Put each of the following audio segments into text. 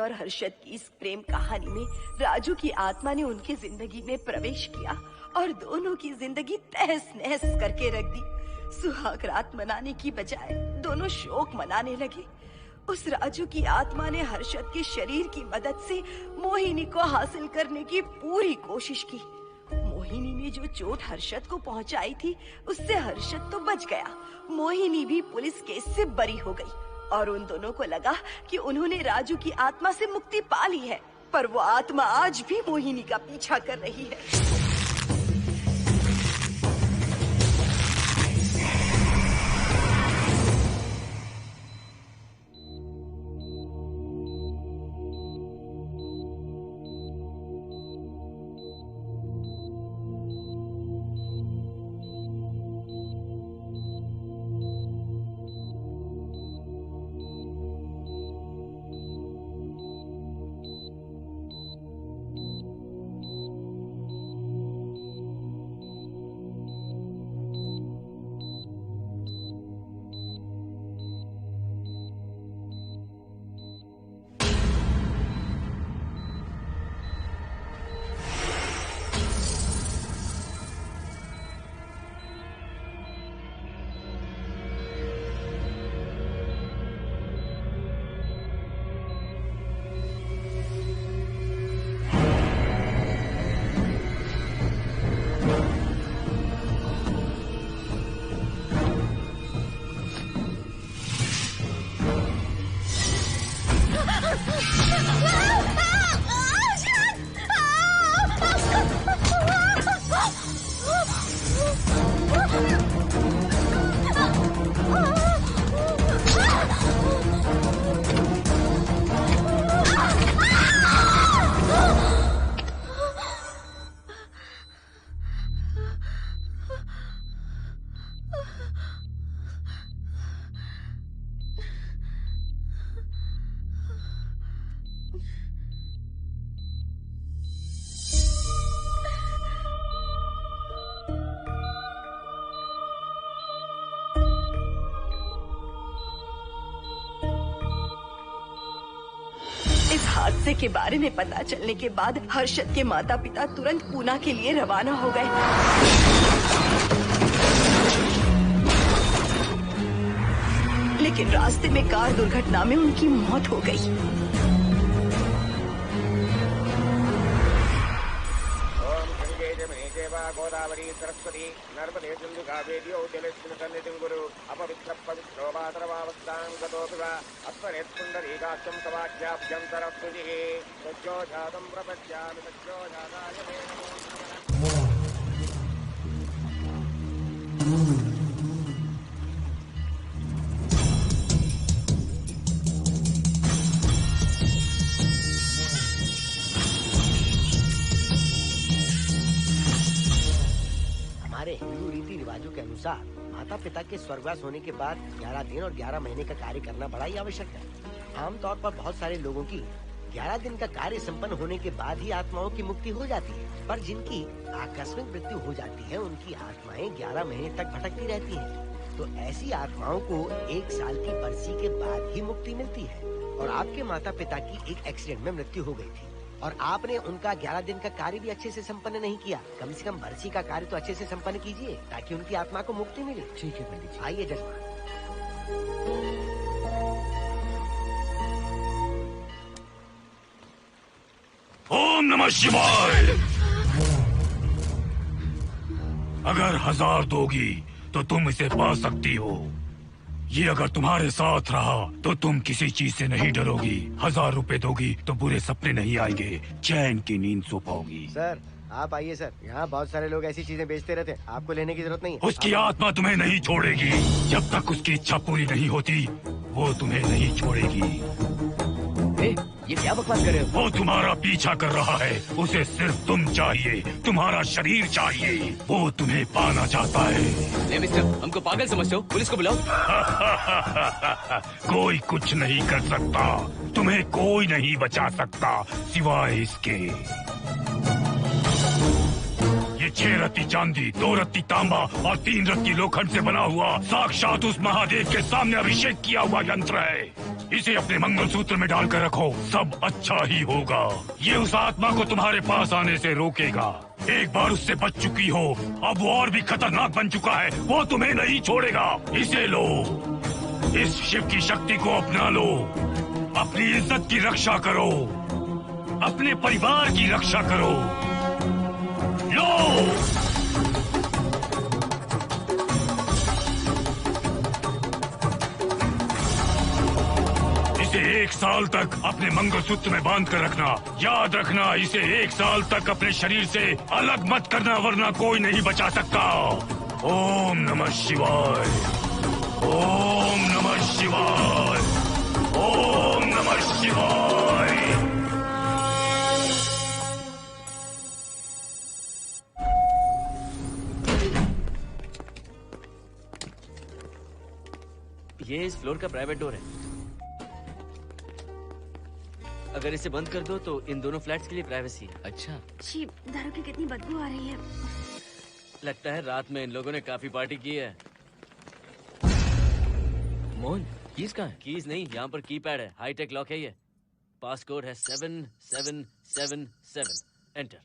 और हर्षद की इस प्रेम कहानी में राजू की आत्मा ने उनकी जिंदगी में प्रवेश किया और दोनों की जिंदगी तहस नहस करके रख दी। सुहाग रात मनाने की बजाय दोनों शोक मनाने लगे। उस राजू की आत्मा ने हर्षद के शरीर की मदद से मोहिनी को हासिल करने की पूरी कोशिश की। मोहिनी ने जो चोट हर्षद को पहुंचाई थी उससे हर्षद तो बच गया, मोहिनी भी पुलिस केस से बरी हो गई और उन दोनों को लगा कि उन्होंने राजू की आत्मा से मुक्ति पा ली है, पर वो आत्मा आज भी मोहिनी का पीछा कर रही है। इस हादसे के बारे में पता चलने के बाद हर्षद के माता पिता तुरंत पूना के लिए रवाना हो गए। लेकिन रास्ते में कार दुर्घटना में उनकी मौत हो गई। गोदावरी सरस्वती नर्मदे सिंधु कावेरी जलेस्मिन् सन्निधिं कुरु अपवित्र पवित्रो वातरवावस्थां गतोऽपि अस्मरेत्पुण्डरीकाक्षं तवाख्याभ्यन्तरस्तुतिः सज्जो जातं प्रपद्यामि सज्जो जाताय मे नमो नमः। हमारे हिंदू रीति रिवाजों के अनुसार माता पिता के स्वर्गवास होने के बाद 11 दिन और 11 महीने का कार्य करना बड़ा ही आवश्यक है। आमतौर पर बहुत सारे लोगों की 11 दिन का कार्य संपन्न होने के बाद ही आत्माओं की मुक्ति हो जाती है, पर जिनकी आकस्मिक मृत्यु हो जाती है उनकी आत्माएं 11 महीने तक भटकती रहती हैं। तो ऐसी आत्माओं को 1 साल की बरसी के बाद ही मुक्ति मिलती है। और आपके माता पिता की एक एक्सीडेंट में मृत्यु हो गई थी और आपने उनका 11 दिन का कार्य भी अच्छे से संपन्न नहीं किया। कम से कम बरसी का कार्य तो अच्छे से संपन्न कीजिए ताकि उनकी आत्मा को मुक्ति मिले। ठीक है पंडित जी। आइए जजमान। ओम नमः शिवाय। अगर 1000 दोगी तो तुम इसे पा सकती हो। ये अगर तुम्हारे साथ रहा तो तुम किसी चीज से नहीं डरोगी। 1000 रुपए दोगी तो बुरे सपने नहीं आएंगे, चैन की नींद सो पाओगी। सर आप आइए सर, यहाँ बहुत सारे लोग ऐसी चीजें बेचते रहते हैं, आपको लेने की जरूरत नहीं है। उसकी आत्मा तुम्हें नहीं छोड़ेगी। जब तक उसकी इच्छा पूरी नहीं होती वो तुम्हें नहीं छोड़ेगी। ये क्या बकवास कर रहे हो? वो तुम्हारा पीछा कर रहा है, उसे सिर्फ तुम चाहिए, तुम्हारा शरीर चाहिए। वो तुम्हें पाना चाहता है। मिस्टर, हमको पागल समझते हो? पुलिस को बुलाओ। कोई कुछ नहीं कर सकता, तुम्हें कोई नहीं बचा सकता सिवाय इसके। ये 6 रत्ती चांदी, 2 रत्ती तांबा और 3 रत्ती लोखंड से बना हुआ साक्षात उस महादेव के सामने अभिषेक किया हुआ यंत्र है। इसे अपने मंगलसूत्र में डालकर रखो, सब अच्छा ही होगा। ये उस आत्मा को तुम्हारे पास आने से रोकेगा। एक बार उससे बच चुकी हो, अब वो और भी खतरनाक बन चुका है, वो तुम्हें नहीं छोड़ेगा। इसे लो, इस शिव की शक्ति को अपना लो, अपनी इज्जत की रक्षा करो, अपने परिवार की रक्षा करो। लो, इसे 1 साल तक अपने मंगलसूत्र में बांध कर रखना। याद रखना, इसे 1 साल तक अपने शरीर से अलग मत करना, वरना कोई नहीं बचा सकता। ओम नमः शिवाय, ओम नमः शिवाय, ओम नमः शिवाय। ये इस फ्लोर का प्राइवेट डोर है। अगर इसे बंद कर दो तो इन दोनों फ्लैट्स के लिए प्राइवेसी है। अच्छा, छी, दारू की कितनी बदबू आ रही है। लगता है रात में इन लोगों ने काफी पार्टी की है। मोहन, कीज कहाँ है? कीज नहीं, यहाँ पर कीपैड है, हाईटेक लॉक है ये। पास कोड है 7777। एंटर।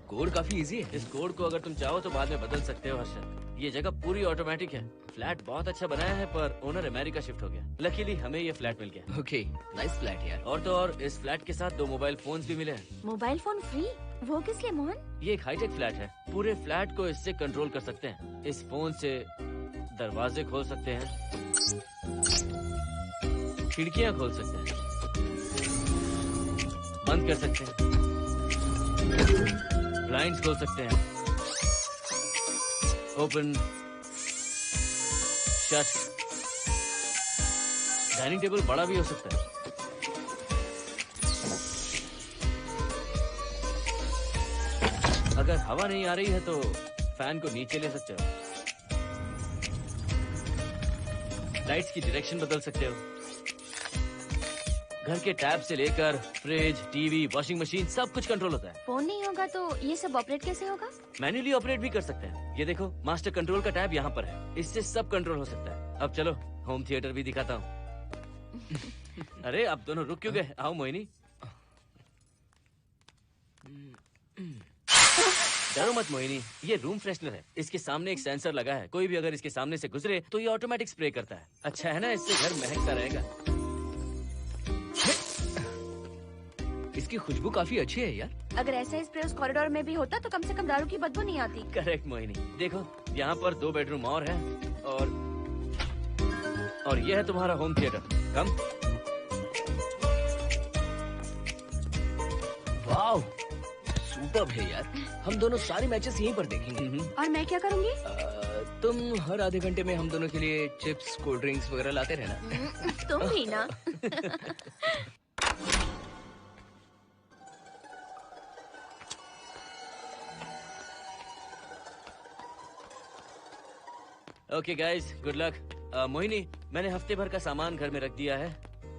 कोड काफी इजी है। इस कोड को अगर तुम चाहो तो बाद में बदल सकते हो हर्षद। ये जगह पूरी ऑटोमेटिक है। फ्लैट बहुत अच्छा बनाया है, पर ओनर अमेरिका शिफ्ट हो गया। लकीली हमें ये फ्लैट मिल गया। ओके, नाइस फ्लैट यार। और तो और इस फ्लैट के साथ 2 मोबाइल फोन्स भी मिले हैं। Mobile phone free? वो किस लिए मोहन? ये एक हाईटेक फ्लैट है, पूरे फ्लैट को इससे कंट्रोल कर सकते हैं। इस फोन से दरवाजे खोल सकते हैं, खिड़कियां खोल सकते हैं, बंद कर सकते हैं, ब्लाइंड्स खोल सकते हैं, ओपन, शट। डाइनिंग टेबल बड़ा भी हो सकता है। अगर हवा नहीं आ रही है तो फैन को नीचे ले सकते हो। लाइट्स की डायरेक्शन बदल सकते हो। घर के टैब से लेकर फ्रिज, टीवी, वॉशिंग मशीन सब कुछ कंट्रोल होता है। फोन नहीं होगा तो ये सब ऑपरेट कैसे होगा? मैन्युअली ऑपरेट भी कर सकते हैं। ये देखो, मास्टर कंट्रोल का टैब यहाँ पर है, इससे सब कंट्रोल हो सकता है। अब चलो होम थिएटर भी दिखाता हूँ। अरे आप दोनों रुक क्यों गए? आओ मोहिनी। डरो मत मोहिनी, ये रूम फ्रेशनर है। इसके सामने एक सेंसर लगा है, कोई भी अगर इसके सामने से गुजरे तो ये ऑटोमेटिक स्प्रे करता है। अच्छा है ना, इससे घर महकता रहेगा। इसकी खुशबू काफी अच्छी है यार। अगर ऐसा स्प्रे उस कॉरिडोर में भी होता तो कम से कम दारू की बदबू नहीं आती। करेक्ट मोहिनी। देखो यहाँ पर 2 बेडरूम और है, और ये है तुम्हारा होम थिएटर। कम। वाओ, सुपर्ब है यार। हम दोनों सारे मैचेस यहीं पर देखेंगे। और मैं क्या करूँगी? तुम हर आधे घंटे में हम दोनों के लिए चिप्स, कोल्ड ड्रिंक्स वगैरह लाते रहना। तुम ही ना। Okay guys, good luck. Mohini, मैंने हफ्ते भर का सामान घर में रख दिया है।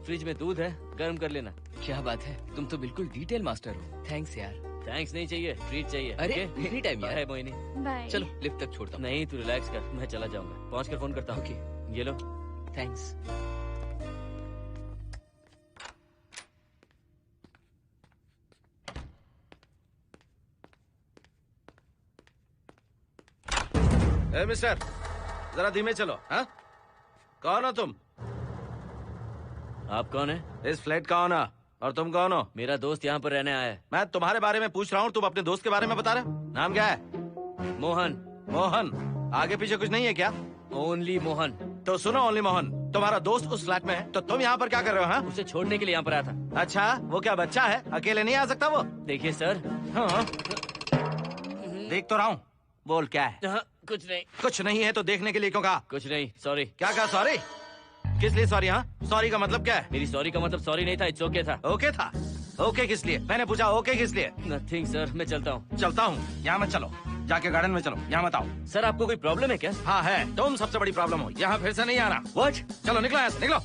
फ्रिज में दूध है, गर्म कर लेना। क्या बात है, तुम तो बिल्कुल डिटेल मास्टर हो। थैंक्स यार। थैंक्स नहीं चाहिए, ट्रीट चाहिए। अरे okay? एनी टाइम यार। बाय मोहिनी। बाय। चलो लिफ्ट तक छोड़ता हूँ। नहीं, तू रिलैक्स कर, मैं चला जाऊंगा। पहुंच कर फोन करता हूँ। ओके, ये लो। थैंक्स। मिस्टर, जरा धीमे चलो। हाँ, कौन हो तुम? आप कौन है? इस फ्लैट का ओनर। और तुम कौन हो? मेरा दोस्त यहाँ पर रहने आया है। मैं तुम्हारे बारे में पूछ रहा हूँ, तुम अपने दोस्त के बारे में बता रहे हो। नाम क्या है? मोहन। मोहन? आगे पीछे कुछ नहीं है क्या? ओनली मोहन। तो सुनो ओनली मोहन, तुम्हारा दोस्त उस फ्लैट में है, तो तुम यहाँ पर क्या कर रहे हो? हाँ? उसे छोड़ने के लिए यहाँ पर आया था। अच्छा, वो क्या बच्चा है? अकेले नहीं आ सकता वो? देखिए सर। हाँ। देख तो रहा हूँ। बोल क्या है? हाँ, कुछ नहीं। कुछ नहीं है तो देखने के लिए क्यों कहा? कुछ नहीं, सॉरी। क्या कहा? सॉरी? किस लिए सॉरी? हाँ, सॉरी का मतलब क्या है? मेरी सॉरी का मतलब सॉरी नहीं था, इट्स ओके था। ओके था? ओके किस लिए? मैंने पूछा ओके किस लिए? नथिंग सर, मैं चलता हूँ। चलता हूँ? यहाँ मत चलो, जाके गार्डन में चलो, यहाँ मत आओ। सर आपको कोई प्रॉब्लम है क्या? हाँ है, तुम सबसे बड़ी प्रॉब्लम हो। यहाँ फिर से नहीं आना। व्हाट? चलो निकलो यहाँ से, निकलो।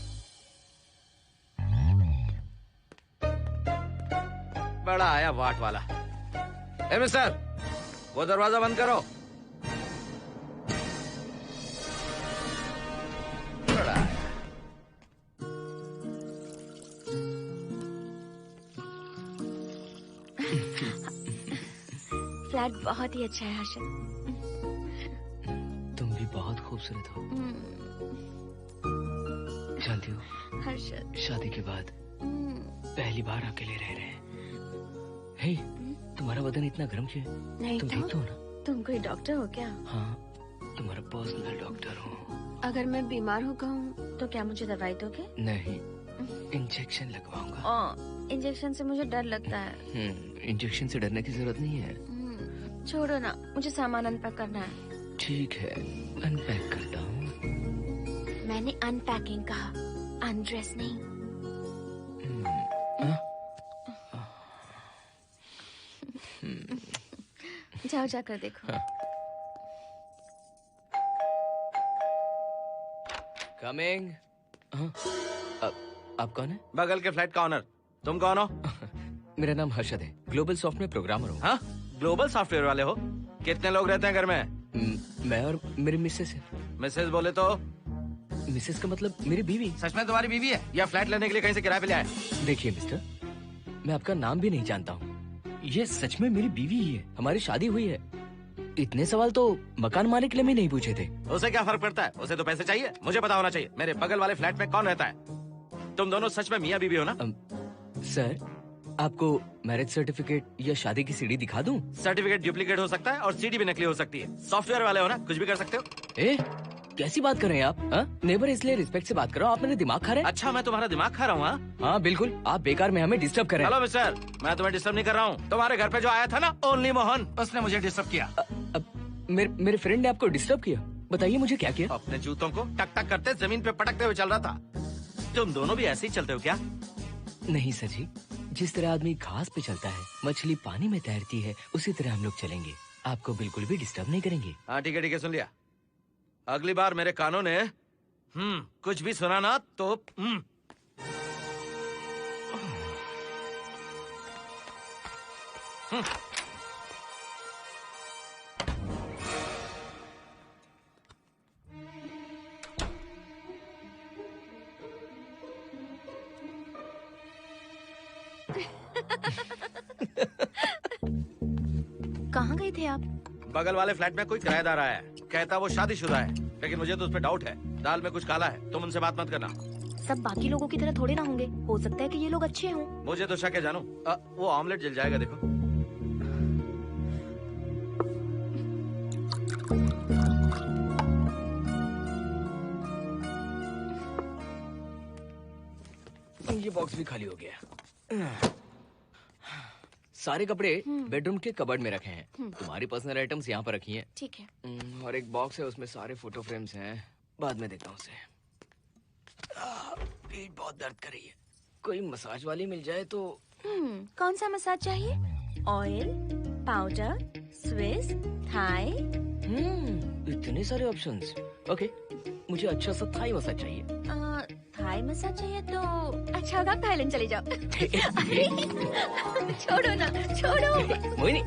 बड़ा आया वाट वाला। ए मिस्टर, वो दरवाजा बंद करो। बड़ा आया। फ्लैट बहुत ही अच्छा है हर्षद। तुम भी बहुत खूबसूरत हो। जानती हो, हर्षद शादी के बाद पहली बार अकेले रह रहे हैं। हे, तुम्हारा बदन इतना गर्म क्यों है? नहीं तुम तो देखते हो ना? तुम कोई डॉक्टर हो क्या? हाँ, तुम्हारा पर्सनल डॉक्टर हूँ। अगर मैं बीमार हो गऊँ तो क्या मुझे दवाई दोगे? नहीं, इंजेक्शन लगवाऊंगा। इंजेक्शन से मुझे डर लगता है। इंजेक्शन से डरने की जरूरत नहीं है। छोड़ो ना, मुझे सामान अनपैक करना है। ठीक है, अनपैक करता हूँ। मैंने अनपैकिंग कहा, अनड्रेस नहीं। जाओ जाकर देखो। कमिंग। आप कौन है? बगल के फ्लैट का ऑनर। तुम कौन हो? मेरा नाम हर्षद है, ग्लोबल सॉफ्टवेयर प्रोग्रामर हूँ। हाँ, ग्लोबल सॉफ्टवेयर वाले हो? कितने लोग रहते हैं घर में? मैं और मेरी मिसेस है। मिसेज बोले तो? मिसेस का मतलब मेरी बीवी। सच में तुम्हारी बीवी है या फ्लैट लेने के लिए कहीं से किराए पे लाए? देखिए मिस्टर, मैं आपका नाम भी नहीं जानता हूँ। ये सच में मेरी बीवी ही है, हमारी शादी हुई है। इतने सवाल तो मकान मालिक ने भी नहीं पूछे थे। उसे क्या फर्क पड़ता है? उसे तो पैसे चाहिए। मुझे पता होना चाहिए मेरे बगल वाले फ्लैट में कौन रहता है। तुम दोनों सच में मियाँ बीवी हो ना? सर, आपको मैरिज सर्टिफिकेट या शादी की सीडी दिखा दूं? सर्टिफिकेट डुप्लीकेट हो सकता है और सीडी भी नकली हो सकती है। सॉफ्टवेयर वाले हो ना, कुछ भी कर सकते हो। कैसी बात कर रहे हैं आप? नेबर, इसलिए रिस्पेक्ट से बात करो। आप मेरे दिमाग खा रहे हैं? अच्छा, मैं तुम्हारा दिमाग खा रहा हूँ? हाँ बिल्कुल, आप बेकार में हमें डिस्टर्ब कर रहे हैं। हेलो मिस्टर, मैं तुम्हें डिस्टर्ब नहीं कर रहा हूँ। तुम्हारे घर पे जो आया था ना, ओनली मोहन, उसने मुझे डिस्टर्ब किया। मेरे फ्रेंड ने आपको डिस्टर्ब किया? बताइए मुझे क्या किया? अपने जूतों को टक टक करते जमीन पे पटकते हुए चल रहा था। तुम दोनों भी ऐसे ही चलते हो क्या? नहीं सर जी, जिस तरह आदमी घास पे चलता है, मछली पानी में तैरती है, उसी तरह हम लोग चलेंगे। आपको बिल्कुल भी डिस्टर्ब नहीं करेंगे। हाँ ठीक है, सुन लिया। अगली बार मेरे कानों ने कुछ भी सुना ना तो कहाँ गए थे आप? बगल वाले फ्लैट में कोई किराएदार आया है, कहता वो शादीशुदा है, लेकिन मुझे तो उस पर डाउट है। दाल में कुछ काला है, तुम उनसे बात मत करना। सब बाकी लोगों की तरह थोड़े ना होंगे, हो सकता है कि ये लोग अच्छे हों। मुझे तो शक है जानू। वो ऑमलेट जल जाएगा, देखो। ये बॉक्स भी खाली हो गया। सारे कपड़े बेडरूम के कबर्ड में रखे हैं। तुम्हारी पर्सनल आइटम्स यहाँ पर रखी हैं। ठीक है। और एक बॉक्स है, उसमें सारे फोटो फ्रेम्स हैं। बाद में देखता हूँ उसे। पीठ बहुत दर्द कर रही है, कोई मसाज वाली मिल जाए तो। कौन सा मसाज चाहिए? Oil, powder, Swiss, Thai? इतने सारे ऑप्शंस। ओके, मुझे अच्छा सा थाई मसाज चाहिए। थाई मसाज चाहिए तो अच्छा होगा थाईलैंड चले जाओ। छोड़ो ना, छोड़ो। मोहिनी।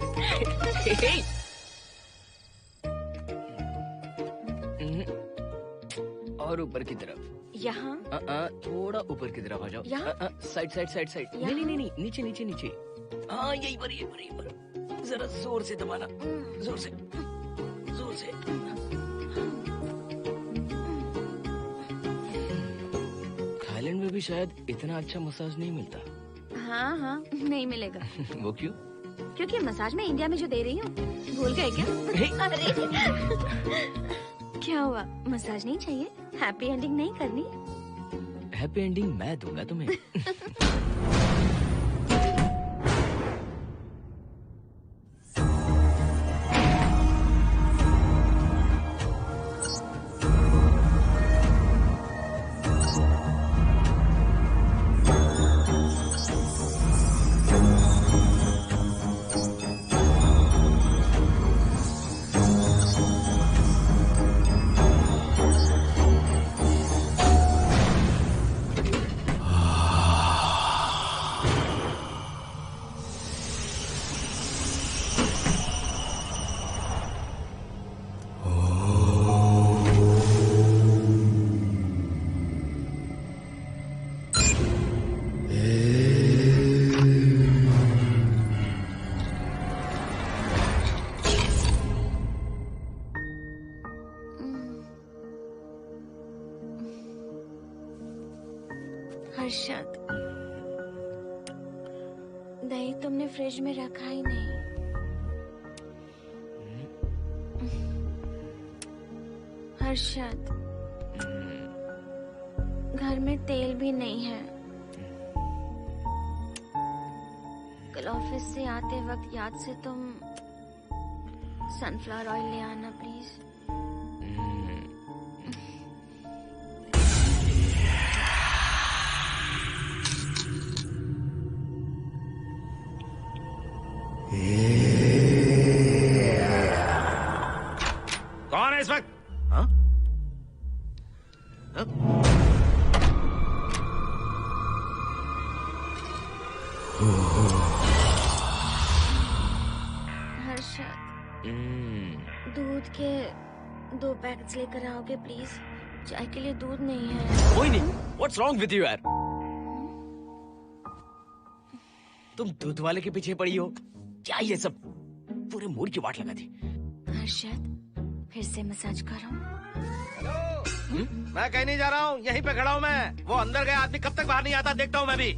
और ऊपर की तरफ। यहाँ? थोड़ा ऊपर की तरफ आ जाओ। यहाँ? Side side side side. नहीं नहीं नहीं, नीचे नीचे नीचे। हाँ यही पर, यही पर, यही पर। जरा जोर से दबाना, जोर से, जोर से। थाईलैंड में भी शायद इतना अच्छा मसाज नहीं मिलता। हाँ हाँ, नहीं मिलेगा। वो क्यों? क्योंकि मसाज मैं इंडिया में जो दे रही हूँ, भूल गए क्या? अरे क्या हुआ, मसाज नहीं चाहिए? हैप्पी एंडिंग नहीं करनी? हैप्पी एंडिंग मैं दूंगा तुम्हें। दही तुमने फ्रिज में रखा ही नहीं। हर्षद, घर में तेल भी नहीं है। कल ऑफिस से आते वक्त याद से तुम सनफ्लावर ऑयल ले आना प्लीज। कौन है इस वक्त? हाँ? हाँ? हर्षद, दूध के 2 पैकेट्स लेकर आओगे प्लीज? चाय के लिए दूध नहीं है। Mohini, what's wrong with you यार? तुम दूध वाले के पीछे पड़ी हो? क्या ये सब? पूरे मूड की वाट लगा दी। हर्षद, फिर से मसाज करो। मैं कहीं नहीं जा रहा हूँ, यहीं पे खड़ा हूँ मैं। वो अंदर गया आदमी कब तक बाहर नहीं आता, देखता हूँ मैं भी।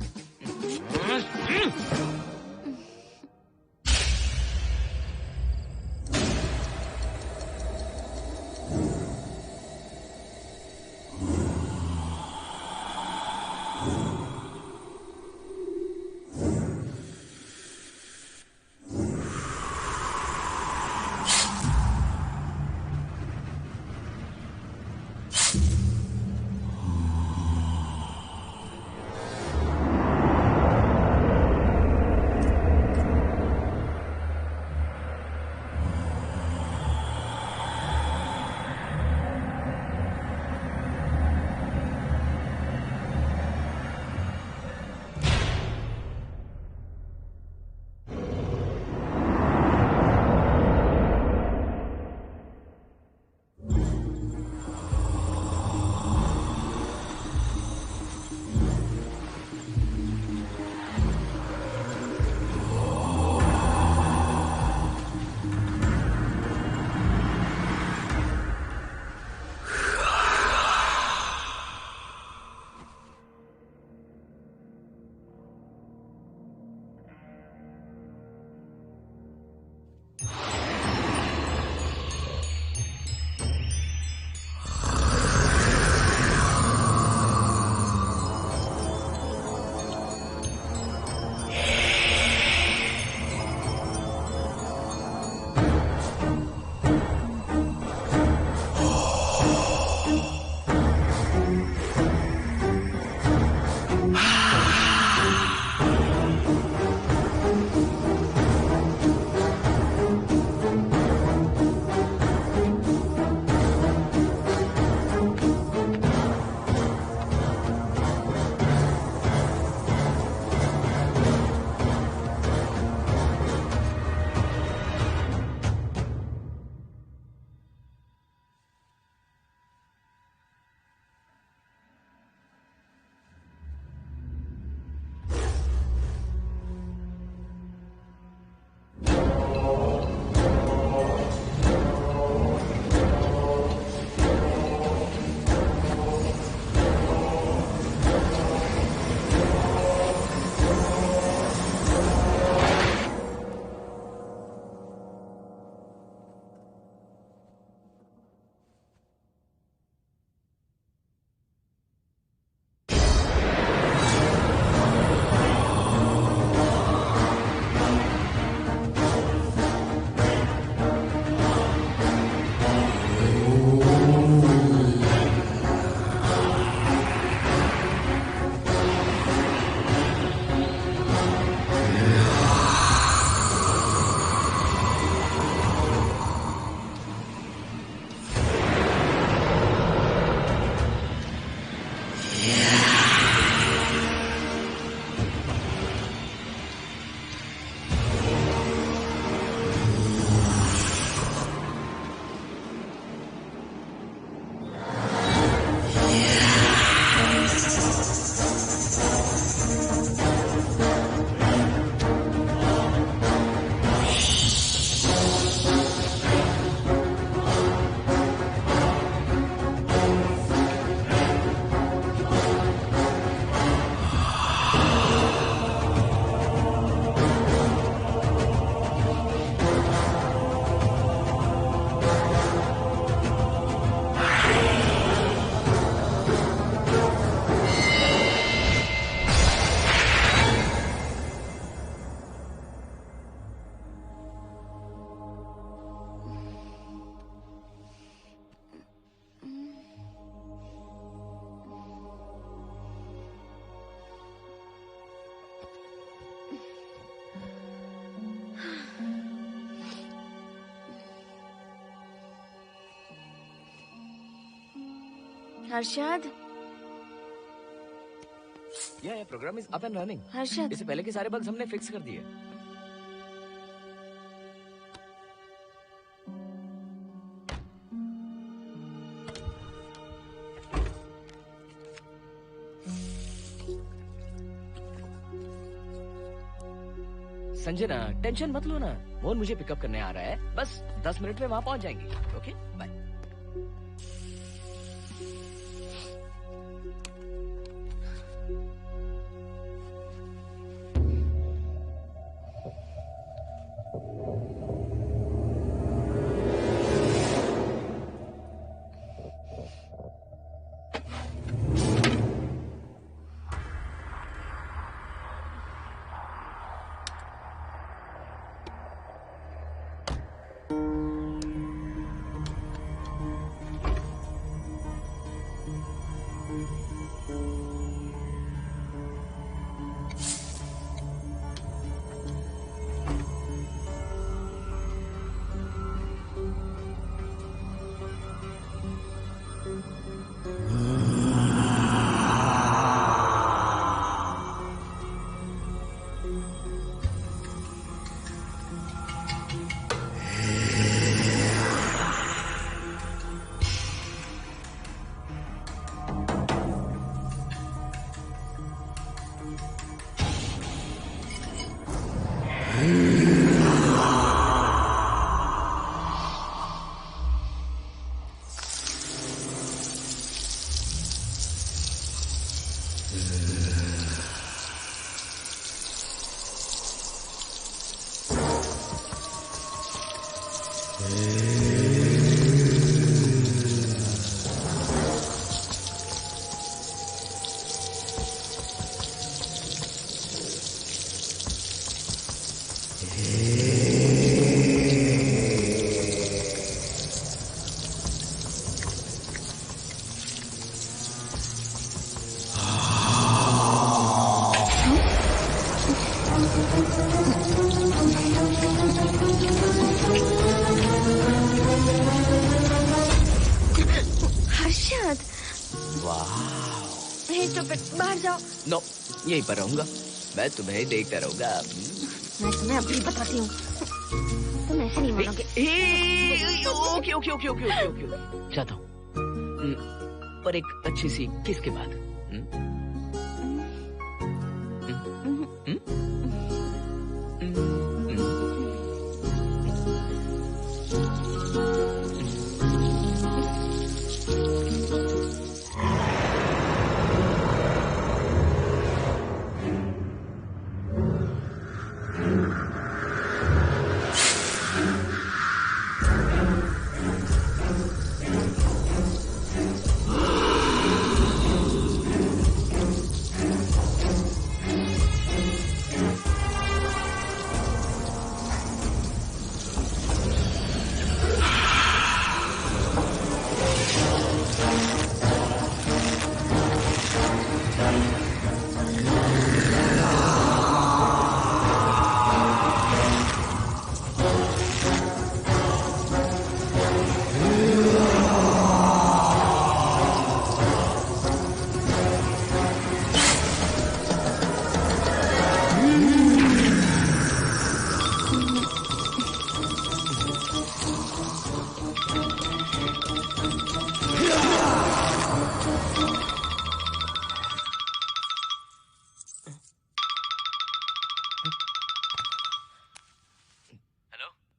हर्षद, ये program is up and running. Harshad, इससे पहले के सारे बग्स हमने फिक्स कर दिए। संजना, टेंशन मत लो ना, मोहन मुझे पिकअप करने आ रहा है, बस 10 मिनट में वहां पहुंच जाएंगे। Okay bye. Harshad, hey stupid, बाहर जाओ। नो, यहीं पर रहूंगा, मैं तुम्हें देखता रहूंगा। मैं तुम्हें अभी बताती हूँ, तुम ऐसे नहीं मानोगे। Okay okay okay okay okay okay, चाहता हूँ, पर एक अच्छी सी किस के बाद।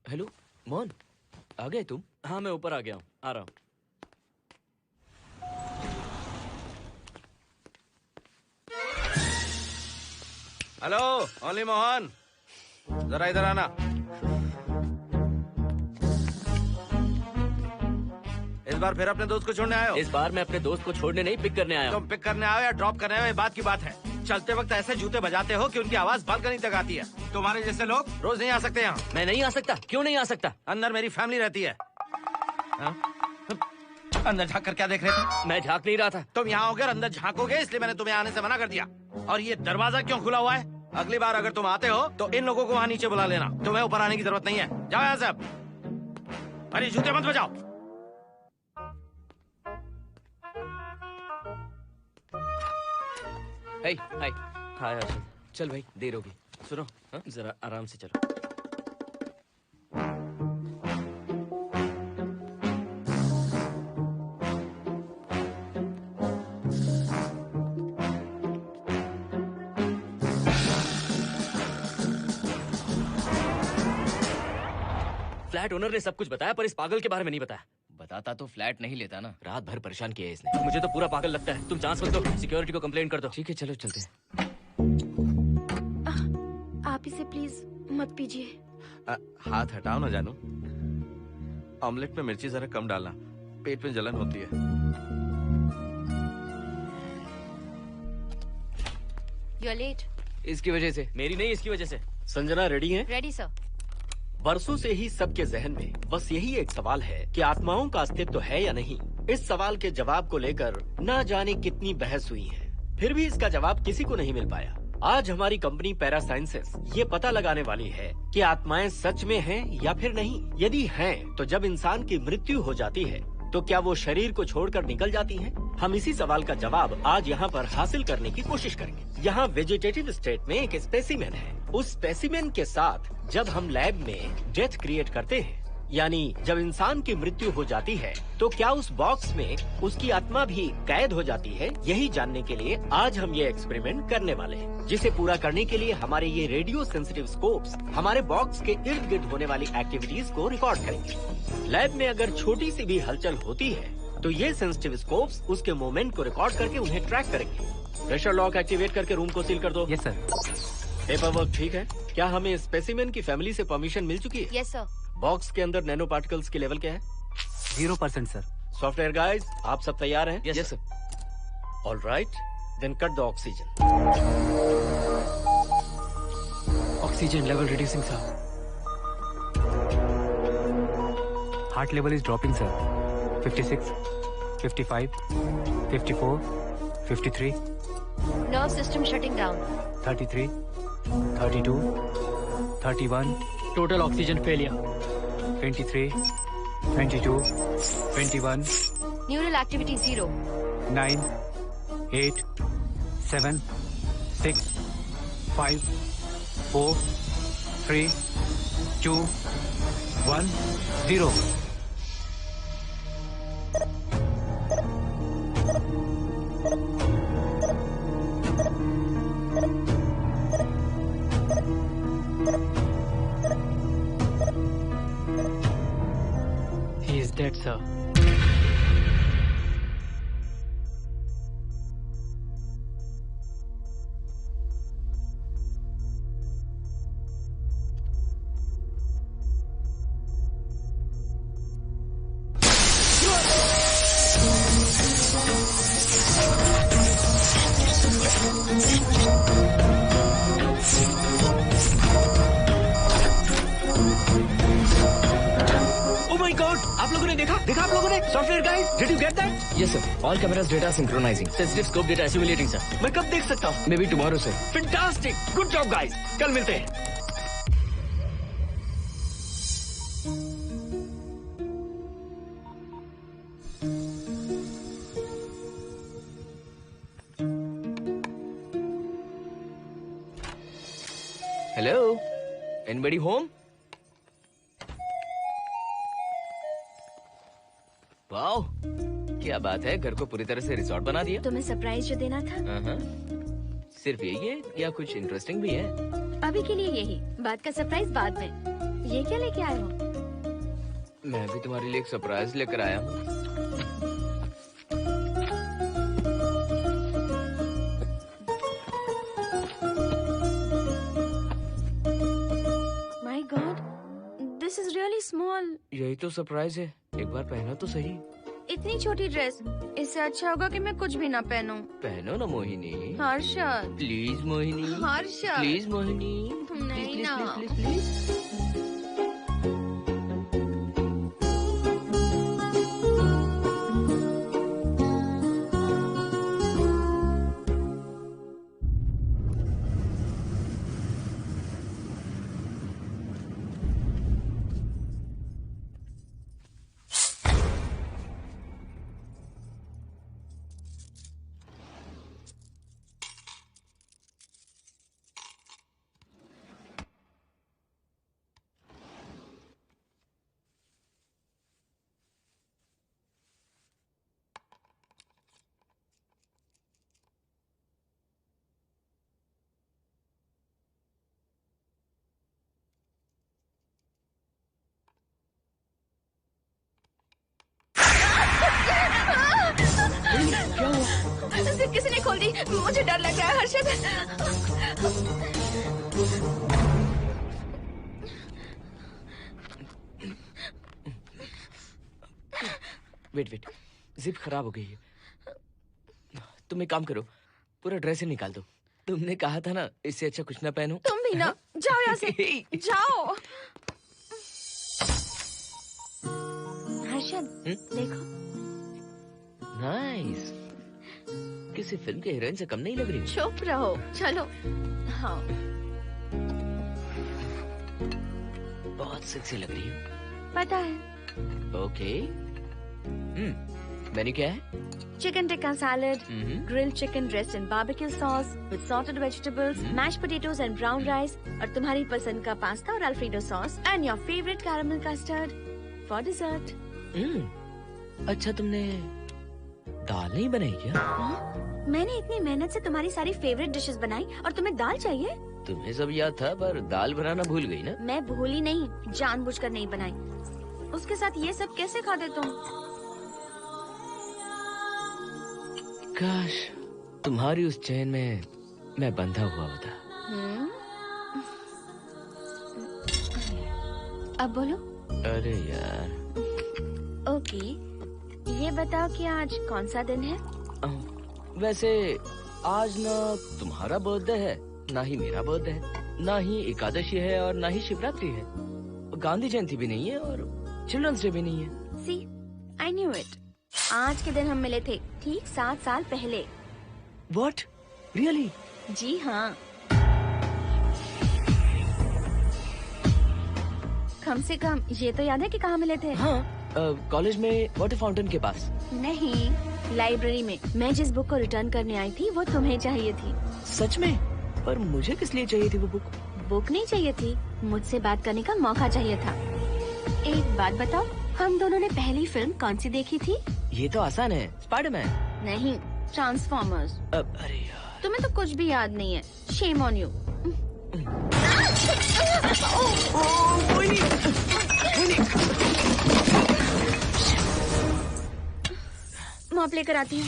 हेलो मोहन, आ गए तुम? हाँ मैं ऊपर आ गया हूँ, आ रहा हूँ। हेलो ओनली मोहन, जरा इधर आना। इस बार फिर अपने दोस्त को छोड़ने आए हो? इस बार मैं अपने दोस्त को छोड़ने नहीं, पिक करने आया हूँ। तुम पिक करने आए हो या ड्रॉप करने आए हो, ये बात की बात है। चलते वक्त ऐसे जूते बजाते हो कि उनकी आवाज बालकनी तक आती है। तुम्हारे जैसे लोग रोज नहीं आ सकते यहाँ। मैं नहीं आ सकता? क्यों नहीं आ सकता? अंदर मेरी फैमिली रहती है। अंदर झांक कर क्या देख रहे थे? मैं झांक नहीं रहा था। तुम यहाँ होकर अंदर झांकोगे, इसलिए मैंने तुम्हें आने से मना कर दिया। और ये दरवाजा क्यों खुला हुआ है? अगली बार अगर तुम आते हो तो इन लोगों को वहाँ नीचे बुला लेना। तुम्हें ऊपर आने की जरूरत नहीं है। जाओ यहाँ से अब। अरे जूते मत बजाओ। हाय हाय। हाय हर्षद। चल भाई, देर होगी। सुनो, हाँ? जरा आराम से चलो। फ्लैट ओनर ने सब कुछ बताया पर इस पागल के बारे में नहीं बताया। बताता तो फ्लैट नहीं लेता ना। रात भर परेशान किया है इसने। मुझे तो पूरा पागल लगता है। तुम चांस मत दो, सिक्योरिटी को कंप्लेंट कर दो। ठीक है चलो चलते हैं। आप इसे प्लीज मत पीजिए। हाथ हटाओ ना जानू। ऑमलेट में मिर्ची जरा कम डालना, पेट में जलन होती है। You are late. इसकी वजह से। मेरी नहीं, इसकी वजह से। संजना रेडी हैं? Ready sir. बरसों से ही सबके जहन में बस यही एक सवाल है कि आत्माओं का अस्तित्व है या नहीं। इस सवाल के जवाब को लेकर ना जाने कितनी बहस हुई है, फिर भी इसका जवाब किसी को नहीं मिल पाया। आज हमारी कंपनी पैरा साइंसेस ये पता लगाने वाली है कि आत्माएं सच में हैं या फिर नहीं। यदि हैं, तो जब इंसान की मृत्यु हो जाती है तो क्या वो शरीर को छोड़कर निकल जाती हैं? हम इसी सवाल का जवाब आज यहाँ पर हासिल करने की कोशिश करेंगे। यहाँ वेजिटेटिव स्टेट में एक स्पेसिमेन है। उस स्पेसिमेन के साथ जब हम लैब में डेथ क्रिएट करते हैं, यानी जब इंसान की मृत्यु हो जाती है, तो क्या उस बॉक्स में उसकी आत्मा भी कैद हो जाती है? यही जानने के लिए आज हम ये एक्सपेरिमेंट करने वाले हैं, जिसे पूरा करने के लिए हमारे ये रेडियो सेंसिटिव स्कोप्स हमारे बॉक्स के इर्द गिर्द होने वाली एक्टिविटीज को रिकॉर्ड करेंगे। लैब में अगर छोटी सी भी हलचल होती है तो ये सेंसिटिव स्कोप्स उसके मूवमेंट को रिकॉर्ड करके उन्हें ट्रैक करेंगे। प्रेशर लॉक एक्टिवेट करके रूम को सील कर दो। Yes sir. पेपर वर्क ठीक है? क्या हमें स्पेसिमेन की फैमिली से परमिशन मिल चुकी है? Yes sir. बॉक्स के अंदर नैनो पार्टिकल्स की लेवल क्या है? 0% सर। सॉफ्टवेयर गाइस, आप सब तैयार हैं? Yes sir. All right, then cut the oxygen. Oxygen level reducing sir. Heart level is dropping sir. 56, 55, 54, 53, Nerve system shutting down. 33, 32, 31, Total oxygen failure. 23, 22, 21, Neural activity 0. 9, 8, 7, 6, 5, 4, 3, 2, 1, 0. He is dead, sir. Oh my God! आप लोगों ने देखा आप लोगों ने? Software guys, did you get that? Yes sir. All cameras data synchronizing. Sensitive scope data simulating sir. मैं कब देख सकता हूँ? Maybe tomorrow sir. Fantastic, good job guys, कल मिलते हैं। Hello? Anybody home? वाओ, क्या बात है, घर को पूरी तरह से रिसॉर्ट बना दिया। तुम्हें सरप्राइज जो देना था, हाँ। सिर्फ यही है या कुछ इंटरेस्टिंग भी है? अभी के लिए यही, बात का सरप्राइज बाद में। ये क्या लेके आए हो? मैं भी तुम्हारे लिए एक सरप्राइज लेकर आया हूँ। My God, this is really small. यही तो सरप्राइज है, एक बार पहना तो सही। इतनी छोटी ड्रेस, इससे अच्छा होगा कि मैं कुछ भी ना पहनूं। पहनो ना मोहिनी। हर्षद, प्लीज मोहिनी। हर्षद, प्लीज मोहिनी। नहीं प्लीज, ना। Please, please, please. जिप किसी ने खोल दी। मुझे डर लग रहा है हर्षद। वेट, जिप खराब हो गई है। तुम एक काम करो, पूरा ड्रेस ही निकाल दो। तुमने कहा था ना इससे अच्छा कुछ ना पहनो। तुम भी ना, जाओ यहाँ से, जाओ। हर्षद, देखो। नाइस। किसी फिल्म के हीरोइन से कम नहीं लग रही। चुप रहो, चलो। हाँ, बहुत सेक्सी लग रही है। पता है। ओके। मेन्यू क्या है? Chicken tikka salad, grilled chicken dressed in barbecue sauce with salted vegetables, mashed potatoes and brown rice, और तुम्हारी पसंद का पास्ता और alfredo sauce, and your favorite caramel custard for dessert. अच्छा, तुमने दाल नहीं बनाई क्या? मैंने इतनी मेहनत से तुम्हारी सारी फेवरेट डिशेस बनाई और तुम्हें दाल चाहिए? तुम्हें सब याद था, पर दाल बनाना भूल गई ना? मैं भूली नहीं, जानबूझकर नहीं बनाई। उसके साथ ये सब कैसे खाते तुम? काश तुम्हारी उस चैन में मैं बंधा हुआ होता। अब बोलो। अरे यार। ओके, ये बताओ कि आज कौन सा दिन है? वैसे आज ना तुम्हारा बर्थडे है, ना ही मेरा बर्थडे है, ना ही एकादशी है और ना ही शिवरात्रि है। गांधी जयंती भी नहीं है और चिल्ड्रंस डे भी नहीं है। सी, आई न्यू इट। आज के दिन हम मिले थे, ठीक 7 साल पहले। What? Really? जी हाँ। कम से कम ये तो याद है कि कहाँ मिले थे? हाँ, कॉलेज में वाटर फाउंटेन के पास। नहीं, लाइब्रेरी में। मैं जिस बुक को रिटर्न करने आई थी वो तुम्हें चाहिए थी। सच में? पर मुझे किस लिए चाहिए थी वो बुक? बुक नहीं चाहिए थी, मुझसे बात करने का मौका चाहिए था। एक बात बताओ, हम दोनों ने पहली फिल्म कौन सी देखी थी? ये तो आसान है, स्पाइडरमैन। नहीं, ट्रांसफॉर्मर्स। अरे यार, तुम्हें तो कुछ भी याद नहीं है। Shame on you. मॉप लेकर आती हूँ।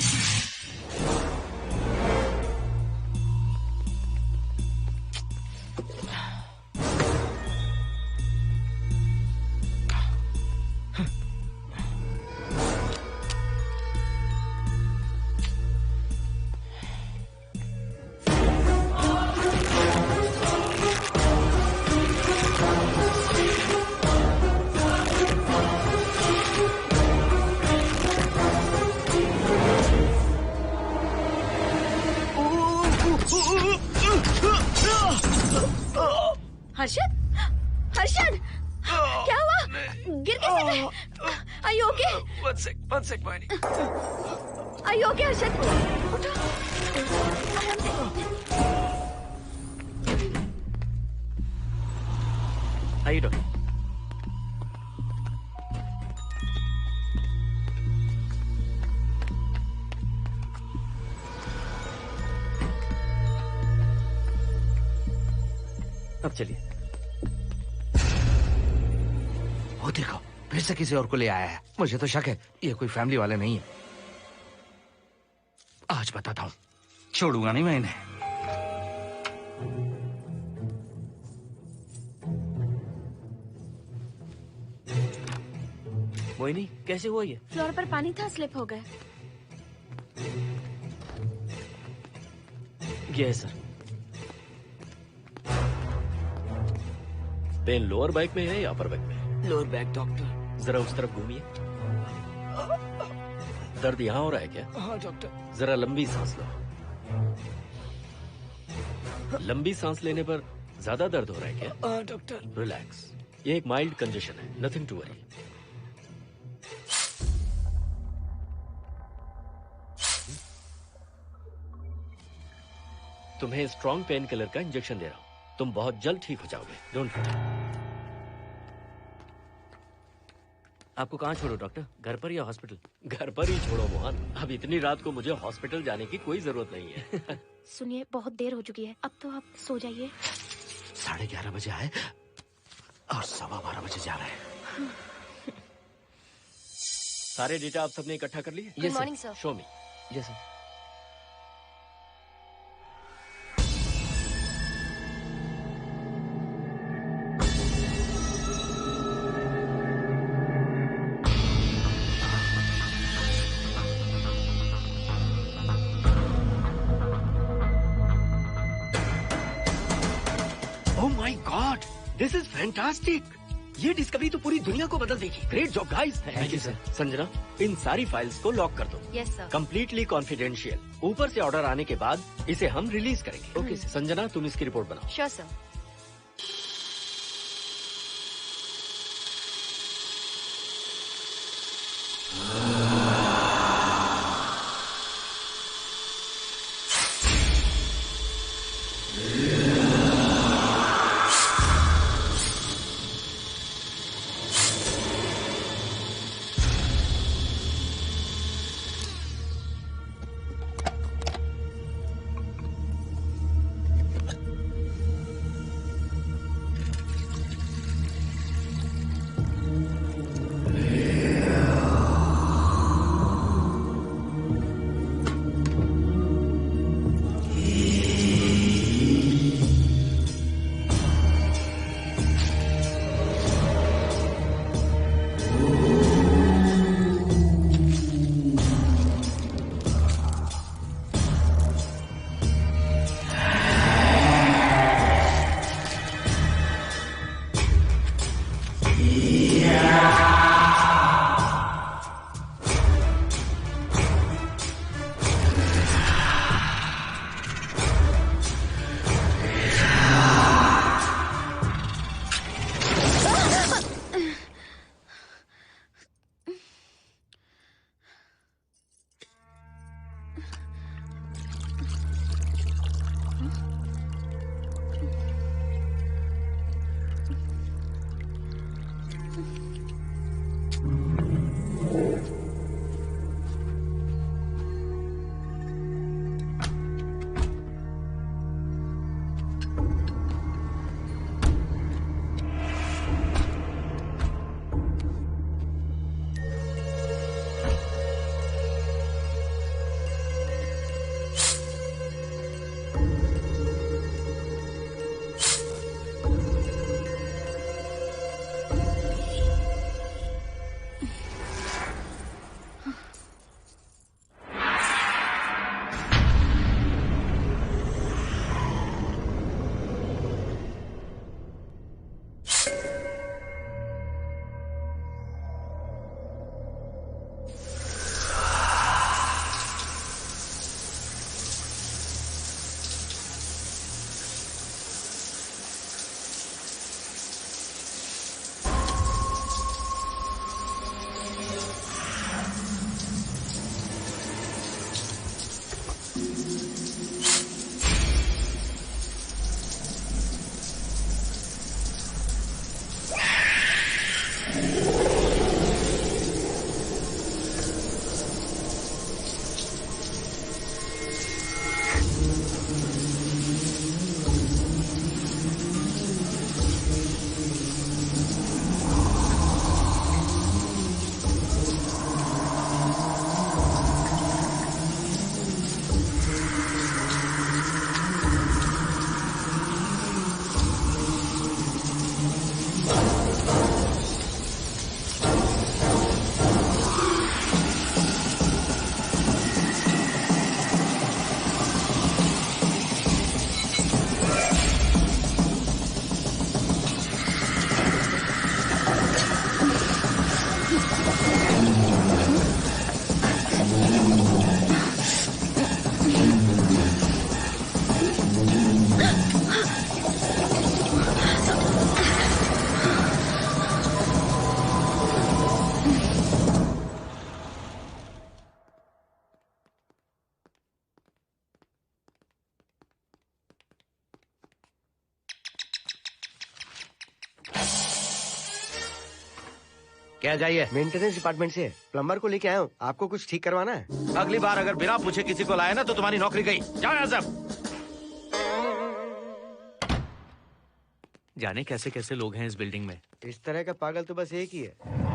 हर्षद, हर्षद, क्या हुआ? गिर कैसे गए? Are you okay? One sec, Moini. Are you okay, Harshad? उठो, आराम से। आइए डॉक्टर। अब चलिए। वो देखो, फिर से किसी और को ले आया है। मुझे तो शक है ये कोई फैमिली वाले नहीं है। आज बताता हूँ, छोड़ूंगा नहीं मैं इन्हें। मोहिनी, कैसे हुआ ये? फ्लोर पर पानी था, स्लिप हो गए। ये है सर। पेन लोअर बैक में है या अपर बैक में? Lower back doctor. जरा उस तरफ घूमिए। दर्द यहाँ हो रहा है क्या? हाँ डॉक्टर। जरा लंबी सांस लो। लंबी सांस लेने पर ज्यादा दर्द हो रहा है क्या? हाँ डॉक्टर। रिलैक्स, ये एक माइल्ड कंजेशन है, नथिंग टू वरी। तुम्हें स्ट्रॉन्ग पेन किलर का इंजेक्शन दे रहा हूं, तुम बहुत जल्द ठीक हो जाओगे। Don't worry. आपको कहाँ छोड़ो डॉक्टर, घर पर या हॉस्पिटल? घर पर ही छोड़ो मोहन, अब इतनी रात को मुझे हॉस्पिटल जाने की कोई जरूरत नहीं है। सुनिए, बहुत देर हो चुकी है, अब तो आप सो जाइए। 11:30 बजे आए और 12:15 बजे जा रहे हैं। सारे डेटा आप सबने इकट्ठा कर लिए? Good morning, sir. Show me. Yes sir. Oh my God, this is fantastic. ये डिस्कवरी तो पूरी दुनिया को बदल देगी। Great job guys. Thank you sir. Sanjana, इन सारी फाइल्स को लॉक कर दो। Yes sir. Completely confidential. ऊपर से ऑर्डर आने के बाद इसे हम रिलीज करेंगे। ओके संजना, तुम इसकी रिपोर्ट बनाओ। Sure sir. क्या चाहिए? मेंटेनेंस डिपार्टमेंट से प्लम्बर को लेके आया हूँ। आपको कुछ ठीक करवाना है? अगली बार अगर बिना पूछे किसी को लाए ना तो तुम्हारी नौकरी गई। जाओ यहाँ सब। जाने कैसे कैसे लोग हैं इस बिल्डिंग में। इस तरह का पागल तो बस एक ही है।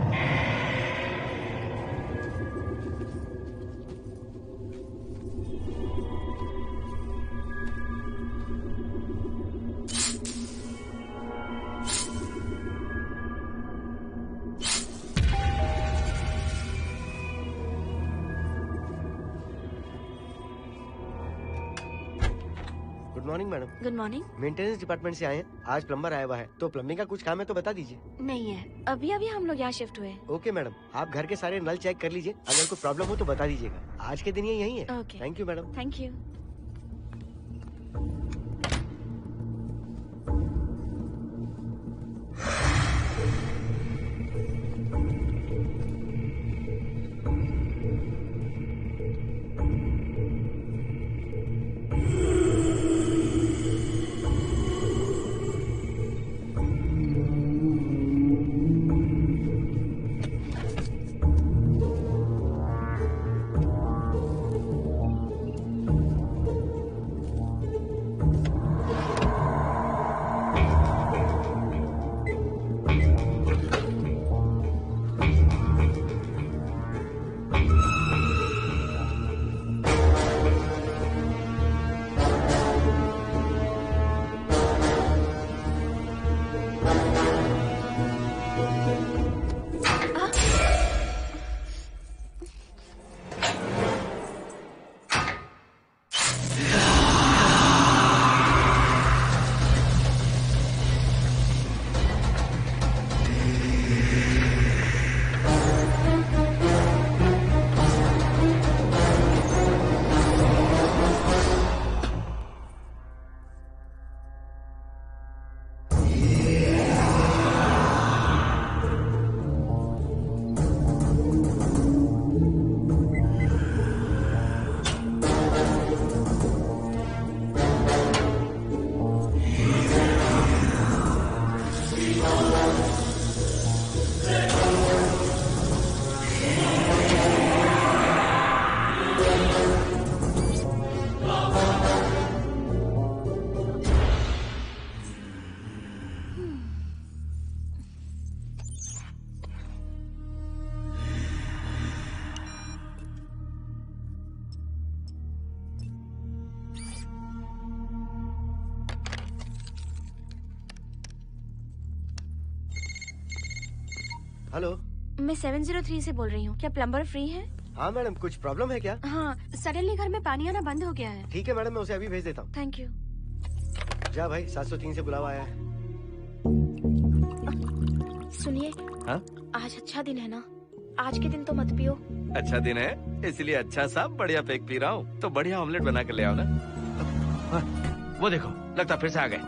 Morning madam. Good morning. Maintenance department से आए हैं। आज प्लम्बर आया हुआ है, तो प्लम्बिंग का कुछ काम है तो बता दीजिए। नहीं है, अभी अभी हम लोग यहाँ शिफ्ट हुए। ओके मैडम, आप घर के सारे नल चेक कर लीजिए, अगर कोई प्रॉब्लम हो तो बता दीजिएगा। आज के दिन ये यही है। Okay. Thank you madam. Thank you. Hello, मैं 703 से बोल रही हूँ। क्या प्लम्बर फ्री है? हाँ मैडम, कुछ प्रॉब्लम है क्या? हाँ, सडनली घर में पानी आना बंद हो गया है। ठीक है मैडम, मैं उसे अभी भेज देता हूँ। Thank you. जा भाई, 703 से बुलावा आया है। सुनिए, हाँ? आज अच्छा दिन है ना? आज के दिन तो मत पियो। अच्छा दिन है, इसलिए अच्छा सा बढ़िया पेक पी रहा हूँ। तो बढ़िया ऑमलेट बना कर ले आओ ना। वो देखो, लगता फिर से आ गए।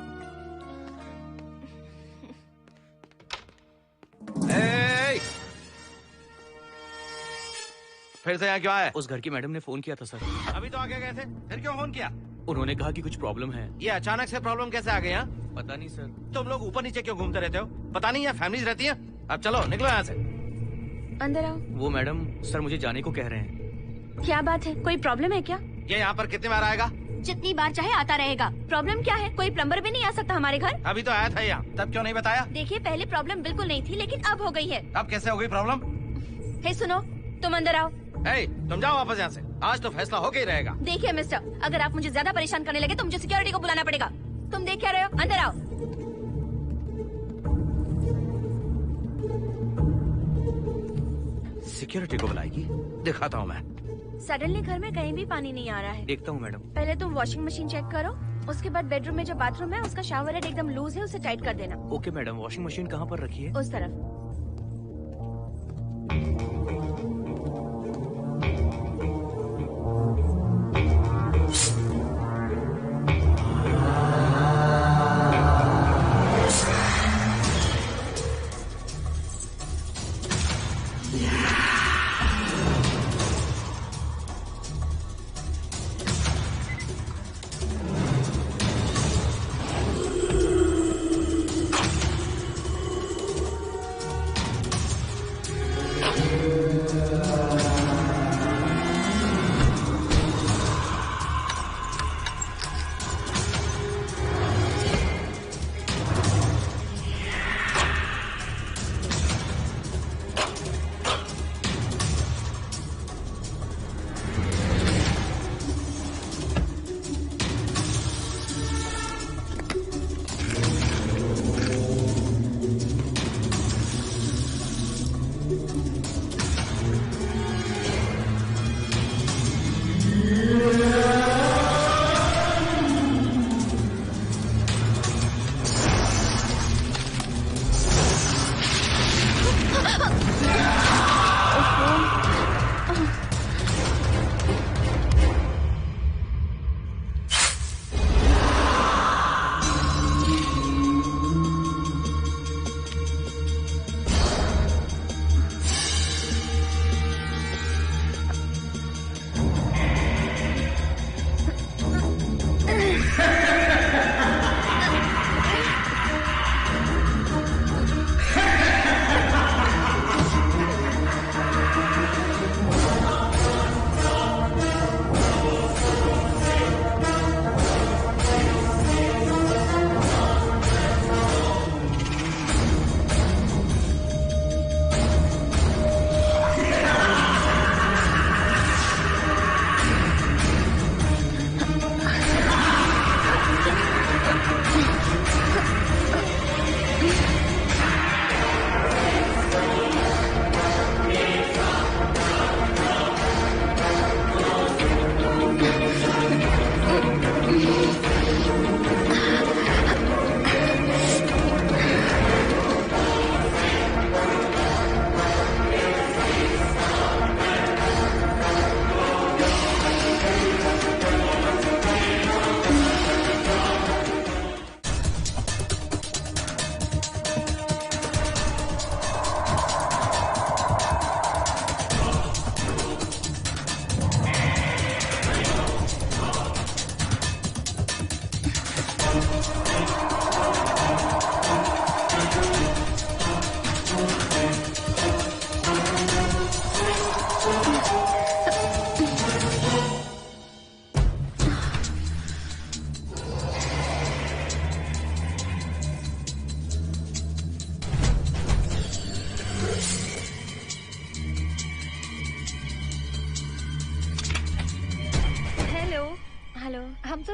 फिर से यहाँ क्यों आए? उस घर की मैडम ने फोन किया था सर। अभी तो आगे गए थे, फिर क्यों फोन किया? उन्होंने कहा कि कुछ प्रॉब्लम है। ये अचानक से प्रॉब्लम कैसे आ गई? यहाँ पता नहीं सर। तुम लोग ऊपर नीचे क्यों घूमते रहते हो? पता नहीं यहाँ फैमिलीज रहती हैं? अब चलो निकलो यहाँ से। अंदर आओ। वो मैडम सर मुझे जाने को कह रहे हैं। क्या बात है, कोई प्रॉब्लम है क्या? ये यहाँ पर कितनी बार आएगा? जितनी बार चाहे आता रहेगा। प्रॉब्लम क्या है? कोई प्लम्बर भी नहीं आ सकता हमारे घर? अभी तो आया था यहाँ, तब क्यों नहीं बताया? देखिए, पहले प्रॉब्लम बिल्कुल नहीं थी, लेकिन अब हो गई है। अब कैसे हो गई प्रॉब्लम? हे सुनो, तुम अंदर आओ। तुम जाओ वापस यहाँ से। आज तो फैसला होके ही रहेगा। देखिए मिस्टर, अगर आप मुझे ज्यादा परेशान करने लगे तो मुझे सिक्योरिटी को बुलाना पड़ेगा। तुम देख क्या रहे हो? अंदर आओ। सिक्योरिटी को बुलाएगी? दिखाता हूँ मैं। सडनली घर में कहीं भी पानी नहीं आ रहा है। देखता हूँ मैडम। पहले तुम वॉशिंग मशीन चेक करो, उसके बाद बेडरूम में जो बाथरूम है उसका शावर हेड एकदम लूज है, उसे टाइट कर देना। Okay madam. वॉशिंग मशीन कहाँ पर रखी है? उस तरफ।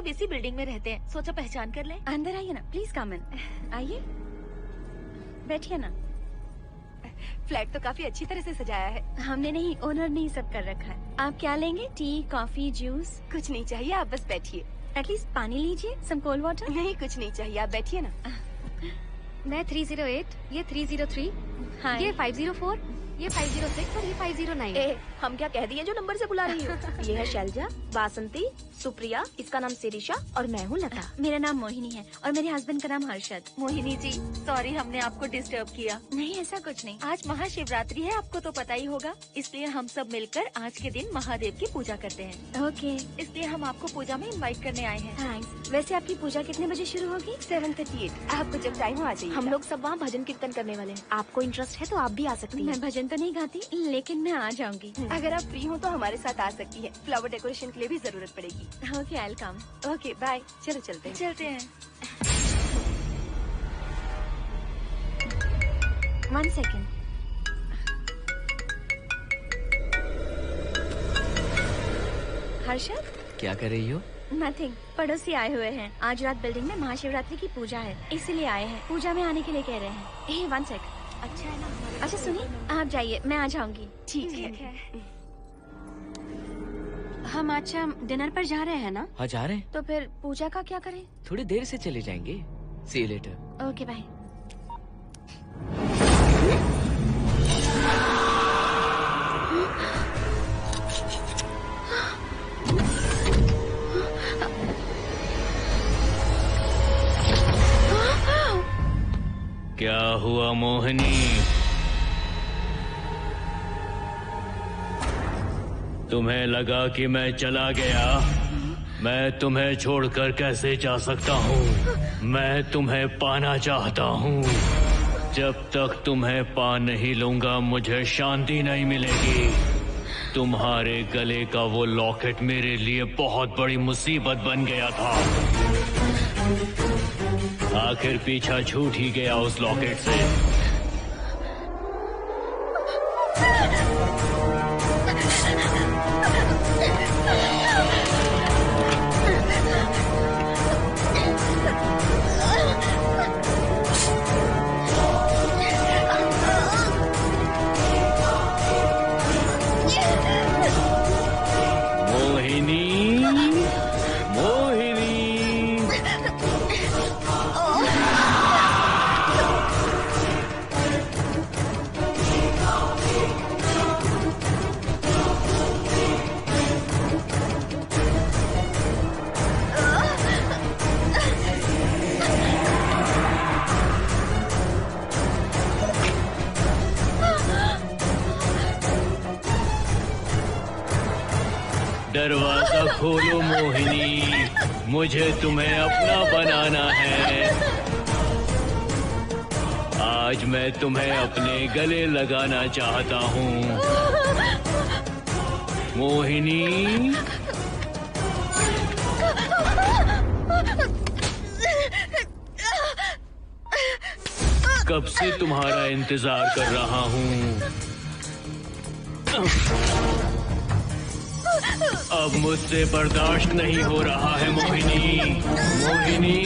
सब इसी बिल्डिंग में रहते हैं, सोचा पहचान कर ले। अंदर आइए ना, प्लीज कम इन। आइए, बैठिए ना। फ्लैट तो काफी अच्छी तरह से सजाया है। हमने नहीं, ओनर ने ही सब कर रखा है। आप क्या लेंगे? T, coffee, juice? कुछ नहीं चाहिए, आप बस बैठिए। एटलीस्ट पानी लीजिए, सम कोल्ड वाटर। नहीं, कुछ नहीं चाहिए, आप बैठिए ना। मैं 308, ये 303, हाँ। ये 504, ये 506 और ये 509। ए, हम क्या कह दिए जो नंबर से बुला रही हो? ये है शैलजा, वासंती, सुप्रिया, इसका नाम शिरीषा और मैं हूँ लता। मेरा नाम मोहिनी है और मेरे हस्बैंड का नाम हर्षद। मोहिनी जी, सॉरी हमने आपको डिस्टर्ब किया। नहीं, ऐसा कुछ नहीं। आज महाशिवरात्रि है, आपको तो पता ही होगा, इसलिए हम सब मिलकर आज के दिन महादेव की पूजा करते हैं। ओके, इसलिए हम आपको पूजा में इनवाइट करने आए हैं। थैंक्स। वैसे आपकी पूजा कितने बजे शुरू होगी? 7:38। आपको जब टाइम हो आ जाइए। हम लोग सब वहाँ भजन कीर्तन करने वाले हैं। आपको इंटरेस्ट है तो आप भी आ सकती मैं हैं। भजन तो नहीं गाती, लेकिन मैं आ जाऊंगी। अगर आप फ्री हो तो हमारे साथ आ सकती है। फ्लावर डेकोरेशन के लिए भी जरूरत पड़ेगी। Okay, I will come. Okay, bye. चलो चलते हैं। चलते हैं। 1 सेकेंड। हर्षद, क्या कर रही हो? नथिंग। पड़ोसी आए हुए हैं। आज रात बिल्डिंग में महाशिवरात्रि की पूजा है, इसीलिए आए हैं। पूजा में आने के लिए कह रहे हैं। 1 सेकेंड। अच्छा है ना? अच्छा सुनिए, आप जाइए, मैं आ जाऊंगी। ठीक है। हम अच्छा डिनर पर जा रहे हैं ना? हाँ जा रहे हैं। तो फिर पूजा का क्या करें? थोड़ी देर से चले जाएंगे। See you later. Okay, bye. क्या हुआ मोहिनी? तुम्हें लगा कि मैं चला गया? मैं तुम्हें छोड़कर कैसे जा सकता हूँ? मैं तुम्हें पाना चाहता हूँ। जब तक तुम्हें पा नहीं लूंगा मुझे शांति नहीं मिलेगी। तुम्हारे गले का वो लॉकेट मेरे लिए बहुत बड़ी मुसीबत बन गया था। आखिर पीछा छूट ही गया उस लॉकेट से। दरवाजा खोलो मोहिनी, मुझे तुम्हें अपना बनाना है। आज मैं तुम्हें अपने गले लगाना चाहता हूँ मोहिनी। कब से तुम्हारा इंतजार कर रहा हूँ। अब मुझसे बर्दाश्त नहीं हो रहा है मोहिनी। मोहिनी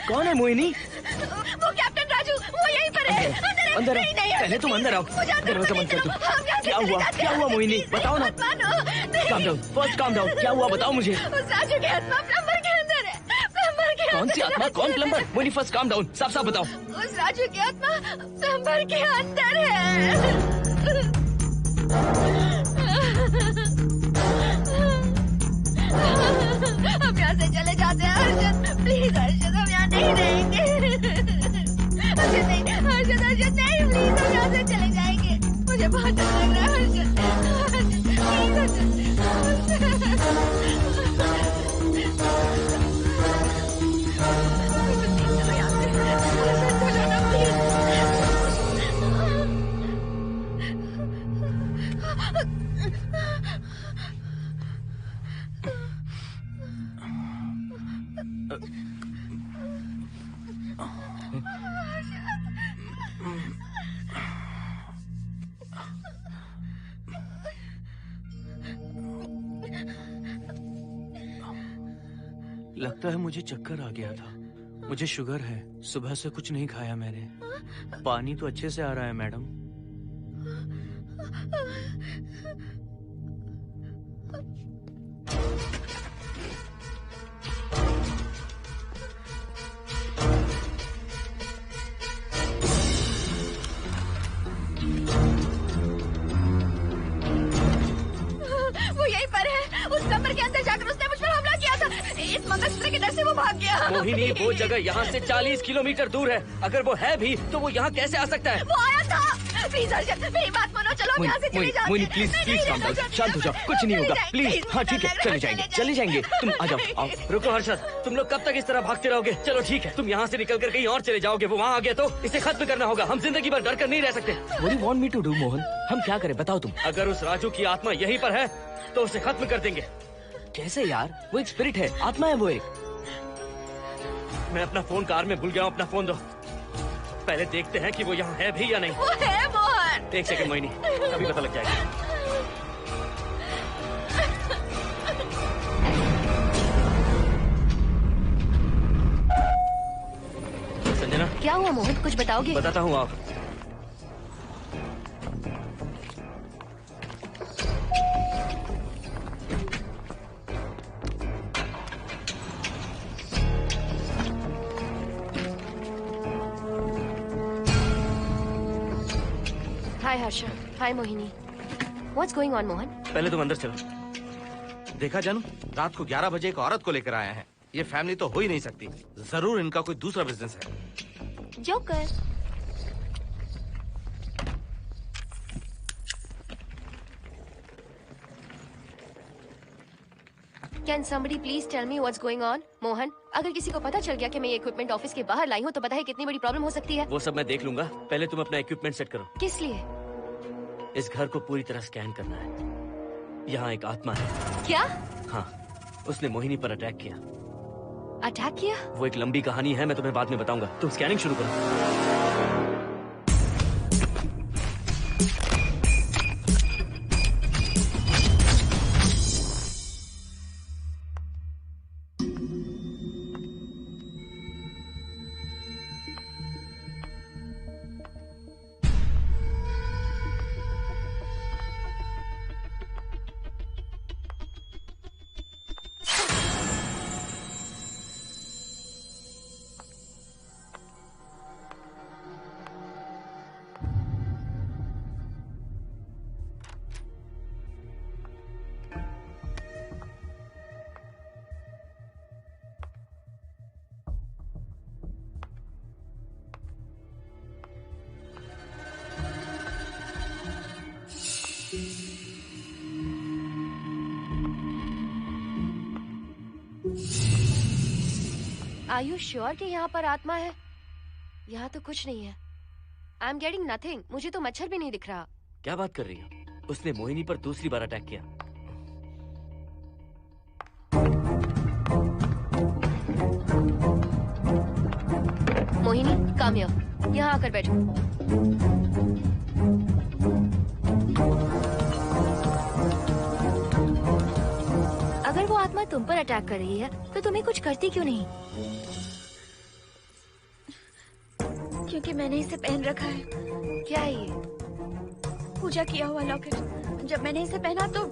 कौन है मोहिनी? वो कैप्टन राजू, वो यहीं पर है। अंदर नहीं, नहीं, पहले तुम अंदर आओ। दरवाजा बंद कर दो। क्या हुआ? क्या हुआ मोहिनी? बताओ ना। Calm down, first calm down. क्या हुआ बताओ मुझे। उस राजू की आत्मा प्लम्बर के अंदर है। प्लम्बर के कौन सी आत्मा? कौन plumber? Mohini first calm down, साफ साफ बताओ। उस राजू की आत्मा प्लम्बर के अंदर है। हम यहाँ से चले जाते हैं हर्षद, प्लीज हर्षद, हम यहाँ नहीं रहेंगे। हर्षद नहीं, हर्षद, हर्षद नहीं। बहुत डर लग रहा है लगता है मुझे चक्कर आ गया था। मुझे शुगर है, सुबह से कुछ नहीं खाया मैंने। पानी तो अच्छे से आ रहा है मैडम। वो यहीं पर है। उस कमर के अंदर जाकर उसने मुझ पर हमला किया था। इस मंगलसूत्र के डर से वो भाग गया। मोहिनी, वो जगह यहाँ से 40 किलोमीटर दूर है। अगर वो है भी तो वो यहाँ कैसे आ सकता है? वो आया था। प्लीज अर्जुन, मेरी बात मानो, चलो हम यहाँ से चले जाते हैं। Mohini please please calm down, शांत हो जाओ, कुछ नहीं होगा प्लीज। हाँ ठीक है, चले जाएंगे। तुम आ जाओ, आओ। रुको हर्षद, तुम लोग कब तक इस तरह भागते रहोगे? चलो ठीक है, तुम यहाँ से निकल कर कहीं और चले जाओगे। वो वहाँ आ गया तो इसे खत्म करना होगा। हम जिंदगी भर डर कर नहीं रह सकते। What do you want me to do, Mohan? हम क्या करें बताओ तुम। अगर उस राजू की आत्मा यहीं पर है तो उसे खत्म कर देंगे। कैसे यार? वो एक स्पिरिट है, आत्मा है वो एक। मैं अपना फोन कार में भूल गया हूँ, अपना फोन दो। पहले देखते हैं कि वो यहाँ है भी या नहीं। वो है मोहन। एक सेकंड मोहिनी, अभी पता लग जाएगा। संजना, क्या हुआ मोहन, कुछ बताओगे? बताता हूँ आप। हाय हर्षा, हाय Mohini. What's going on, Mohan? पहले तुम अंदर चलो। देखा जानू, रात को 11 बजे एक औरत को लेकर आया है। ये फैमिली तो हो ही नहीं सकती। जरूर इनका कोई दूसरा बिजनेस है। Joker. Can somebody please tell me what's going on? Mohan, अगर किसी को पता चल गया कि मैं ये इक्विपमेंट ऑफिस के बाहर लाई हूँ तो पता है कितनी बड़ी प्रॉब्लम हो सकती है। वो सब मैं देख लूंगा, पहले तुम अपना इक्विपमेंट सेट करो। किस लिए? इस घर को पूरी तरह स्कैन करना है। यहाँ एक आत्मा है। क्या? हाँ, उसने मोहिनी पर अटैक किया। अटैक किया? वो एक लंबी कहानी है, मैं तुम्हें बाद में बताऊंगा। तुम स्कैनिंग शुरू करो। Are you sure कि यहाँ पर आत्मा है? यहाँ तो कुछ नहीं है। I'm getting nothing. मुझे तो मच्छर भी नहीं दिख रहा। क्या बात कर रही हो? उसने मोहिनी पर दूसरी बार अटैक किया। Mohini, come here. यहाँ आकर बैठो। अगर वो आत्मा तुम पर अटैक कर रही है तो तुम्हें कुछ करती क्यों नहीं? क्योंकि मैंने इसे पहन रखा है। क्या है ये? पूजा किया हुआ लॉकेट। जब मैंने इसे पहना तो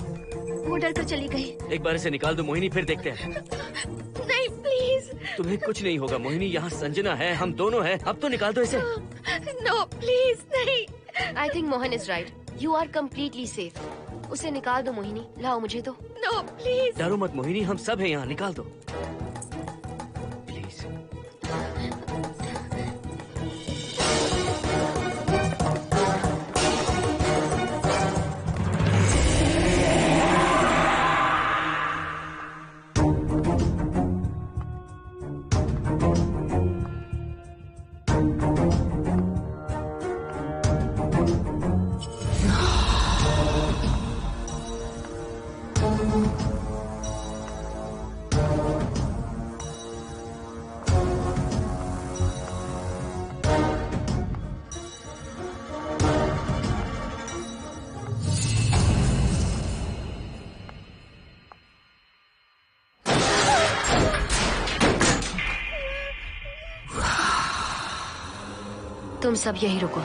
वो डर कर चली गई। एक बार इसे निकाल दो मोहिनी, फिर देखते हैं। नहीं प्लीज। तुम्हें कुछ नहीं होगा मोहिनी, यहाँ संजना है, हम दोनों हैं। अब तो निकाल दो इसे। नो प्लीज नहीं। I think Mohan is right. You are completely safe. उसे निकाल दो मोहिनी, लाओ मुझे तो। No please. डरो मत मोहिनी, हम सब हैं यहाँ, निकाल दो प्लीज। तुम सब यही रुको।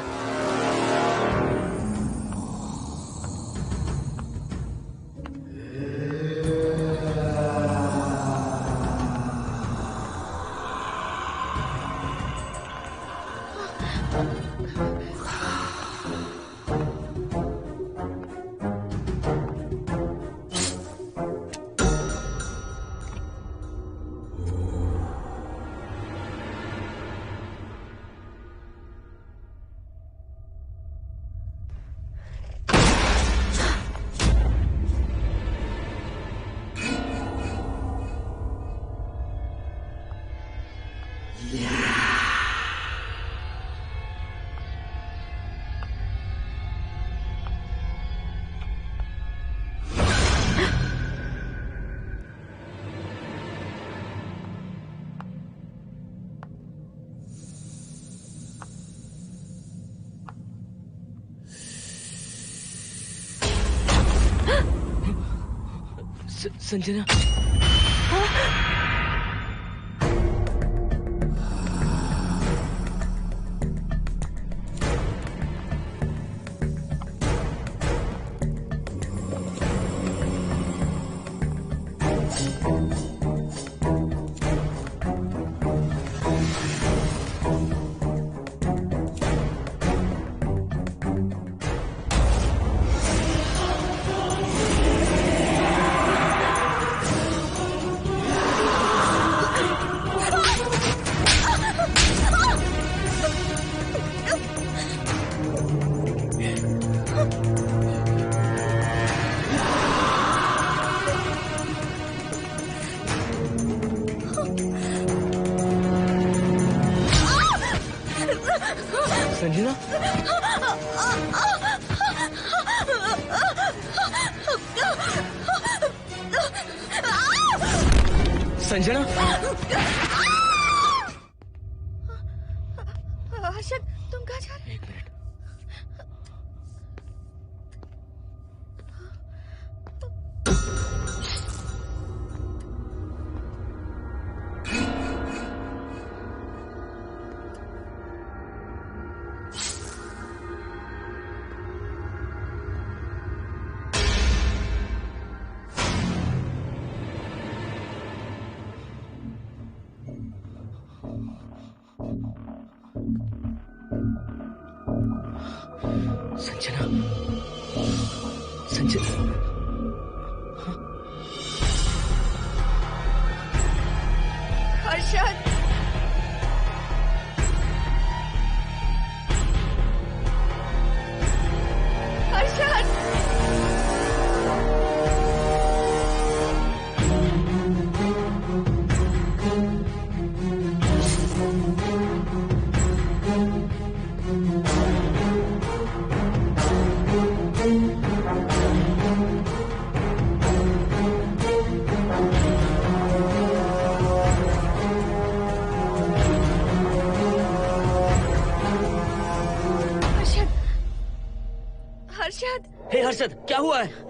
संजना, संजना, संजना, हर्षद, तुम कहाँ जा रहे? एक मिनट। संजना, संजना, हर्षद, हर्षद, हर्षद। हे हर्षद, क्या हुआ है?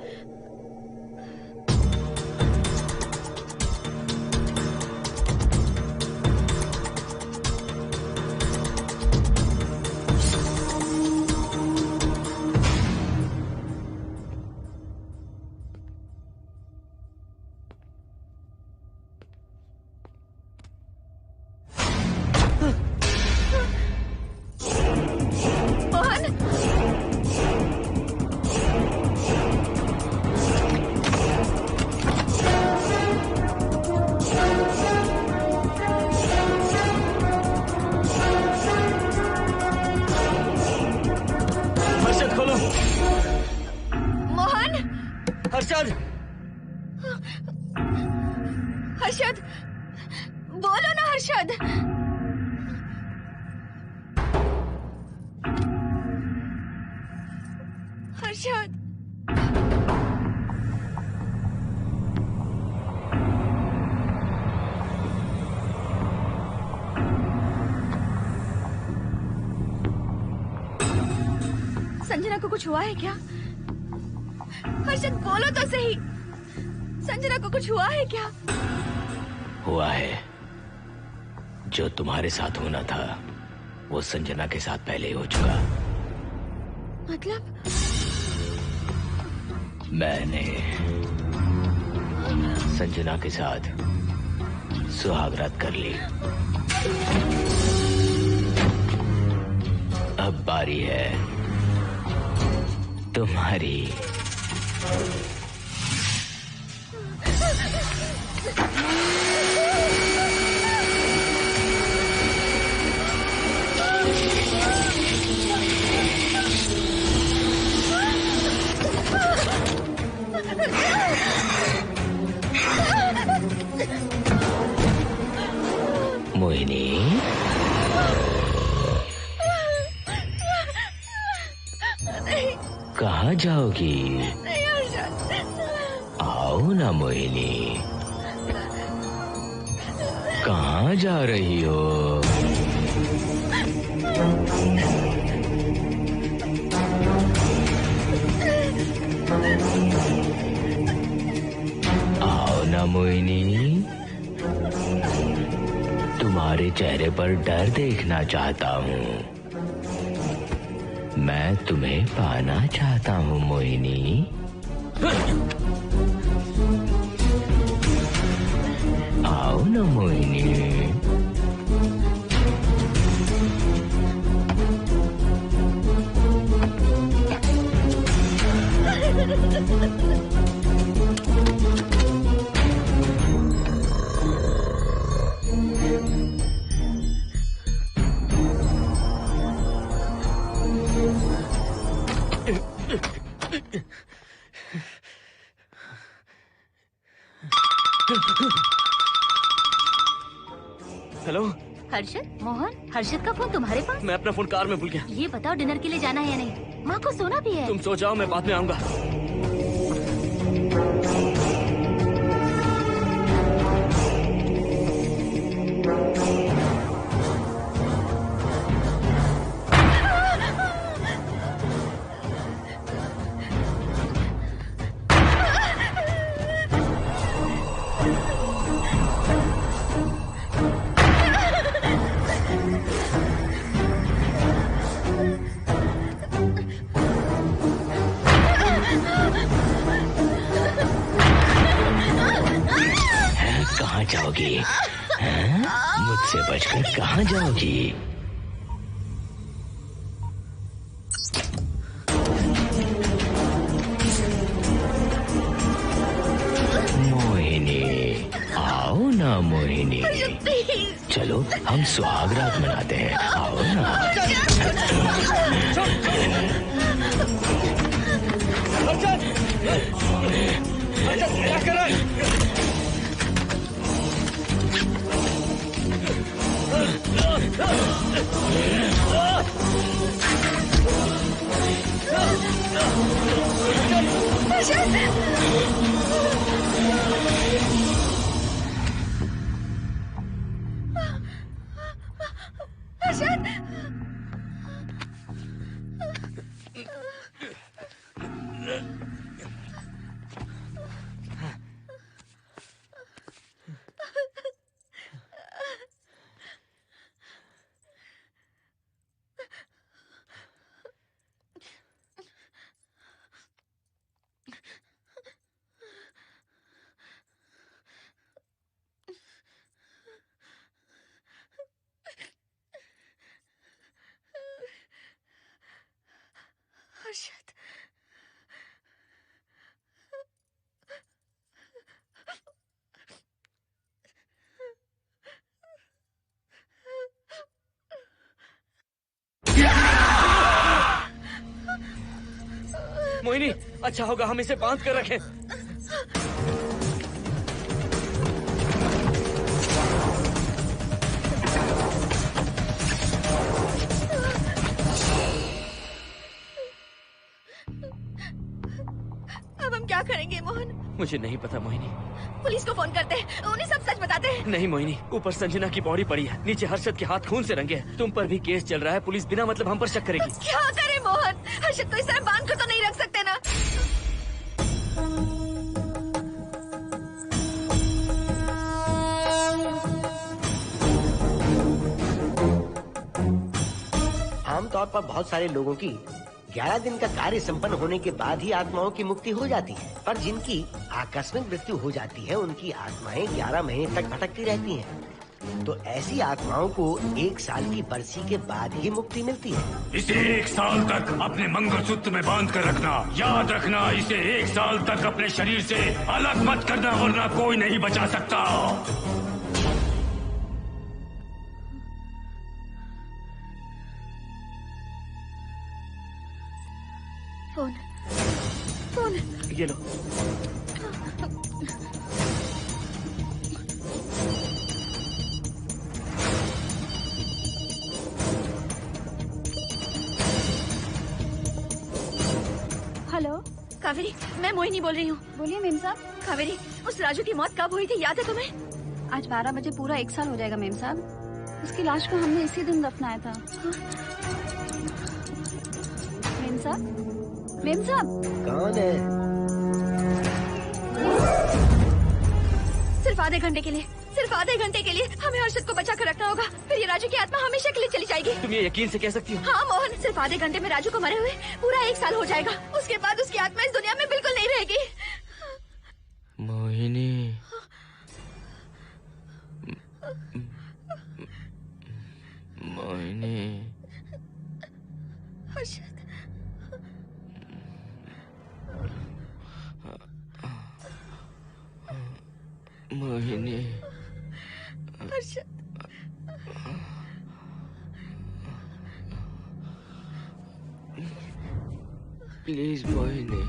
हर्षद, हर्षद, बोलो ना हर्षद। हर्षद, संजना को कुछ हुआ है क्या? हर्षद बोलो तो सही, संजना को कुछ हुआ है क्या? हुआ है जो तुम्हारे साथ होना था वो संजना के साथ पहले ही हो चुका। मतलब? मैंने संजना के साथ सुहागरात कर ली। अब बारी है तुम्हारी। मोहिनी, कहाँ जाओगी? आओ ना मोहिनी, कहाँ जा रही हो? आओ ना मोहिनी, तुम्हारे चेहरे पर डर देखना चाहता हूँ। मैं तुम्हें पाना चाहता हूँ मोहिनी। आओ ना मोहिनी। हेलो हर्षद, मोहन, हर्षद का फोन तुम्हारे पास? मैं अपना फोन कार में भूल गया। ये बताओ डिनर के लिए जाना है या नहीं? माँ को सोना भी है। तुम सो जाओ, मैं बाद में आऊंगा। कहाँ जाओगी? मुझसे बचकर कहाँ जाओगी? मोहिनी, आओ ना मोहिनी। चलो हम सुहागरात मनाते हैं, आओ ना। क्या कर रहा है? हर्षद, मोहिनी, अच्छा होगा हम इसे बांध कर रखें। अब हम क्या करेंगे मोहन? मुझे नहीं पता मोहिनी। पुलिस को फोन करते हैं, उन्हें सब सच बताते हैं। नहीं मोहिनी, ऊपर संजना की बॉडी पड़ी है, नीचे हर्षद के हाथ खून से रंगे हैं। तुम पर भी केस चल रहा है, पुलिस बिना मतलब हम पर शक करेगी। क्या करें मोहन? हर्षद को इस तरह बांध कर तो नहीं रख सकते ना। आमतौर पर बहुत सारे लोगों की 11 दिन का कार्य संपन्न होने के बाद ही आत्माओं की मुक्ति हो जाती है, पर जिनकी आकस्मिक मृत्यु हो जाती है उनकी आत्माएं 11 महीने तक भटकती रहती हैं। तो ऐसी आत्माओं को 1 साल की बरसी के बाद ही मुक्ति मिलती है। इसे 1 साल तक अपने मंगलसूत्र में बांध कर रखना। याद रखना, इसे 1 साल तक अपने शरीर से अलग मत करना, वरना कोई नहीं बचा सकता। फोन ये लो। हेलो कावेरी, मैं मोहिनी बोल रही हूँ। बोलिए मेम साहब। कावेरी, उस राजू की मौत कब हुई थी, याद है तुम्हें? आज 12 बजे पूरा 1 साल हो जाएगा मेम साहब। उसकी लाश को हमने इसी दिन दफनाया था। मेम साहब, मेम साहब। कौन है? सिर्फ आधे घंटे के लिए, सिर्फ आधे घंटे के लिए हमें हर्षद को बचा कर रखना होगा, फिर ये राजू की आत्मा हमेशा के लिए चली जाएगी। तुम ये यकीन से कह सकती हो? हाँ मोहन, सिर्फ आधे घंटे में राजू को मरे हुए पूरा 1 साल हो जाएगा। उसके बाद उसकी आत्मा इस दुनिया में बिल्कुल नहीं रहेगी। मोहिनी, मोहिनी, हर्षद, मोहिनी, हर्षद, प्लीज मोहिनी,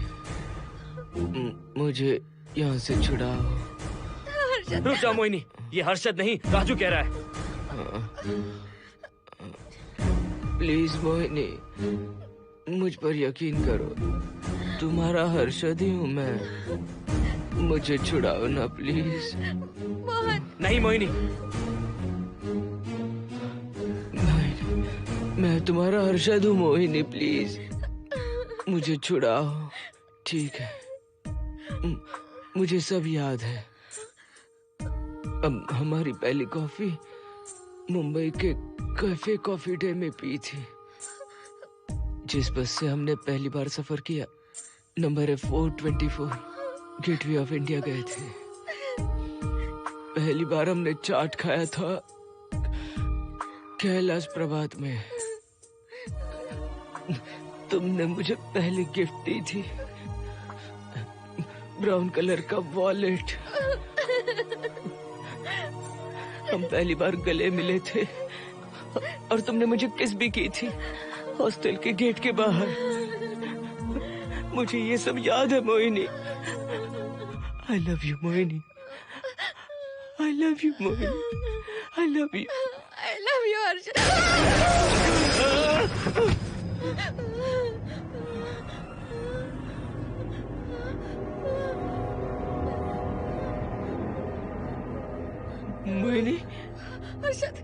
मुझे यहाँ से छुड़ाओ। रुक जाओ मोहिनी, ये हर्षद नहीं राजू कह रहा है। प्लीज मोहिनी, मुझ पर यकीन करो, तुम्हारा हर्षद ही हूँ मैं। मुझे छुड़ाओ ना प्लीज। मोहन। नहीं मोहिनी, मैं तुम्हारा हर्षद हूँ मोहिनी, प्लीज मुझे छुड़ाओ। ठीक है, मुझे सब याद है। अब हमारी पहली कॉफी मुंबई के कैफे कॉफी डे में पी थी। जिस बस से हमने पहली बार सफर किया, नंबर है 424, गेटवे ऑफ इंडिया गए थे। पहली बार हमने चाट खाया था कैलाश प्रभात में। तुमने मुझे पहली गिफ्ट दी थी, ब्राउन कलर का वॉलेट। हम पहली बार गले मिले थे और तुमने मुझे किस भी की थी हॉस्टल के गेट के बाहर। मुझे ये सब याद है Mohini. I love you Mohini, I love you Mohini, I love you, I love you Harshad. Mohini, Harshad,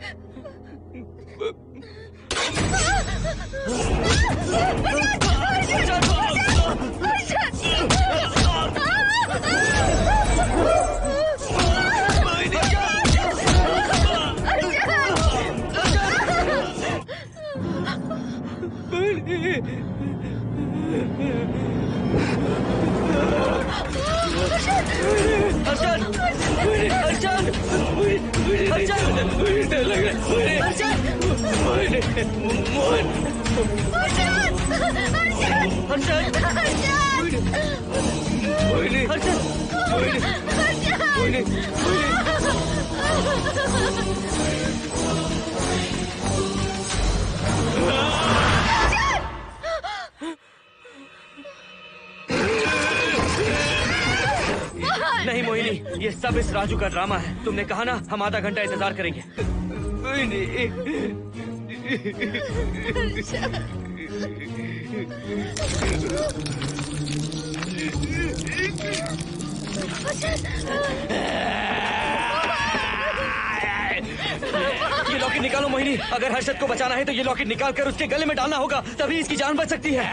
नहीं मोहिनी, ये सब इस राजू का ड्रामा है। तुमने कहा ना हम आधा घंटा इंतजार करेंगे। ये लॉकेट निकालो मोहिनी। अगर हर्षद को बचाना है तो ये लॉकेट निकाल कर उसके गले में डालना होगा, तभी इसकी जान बच सकती है।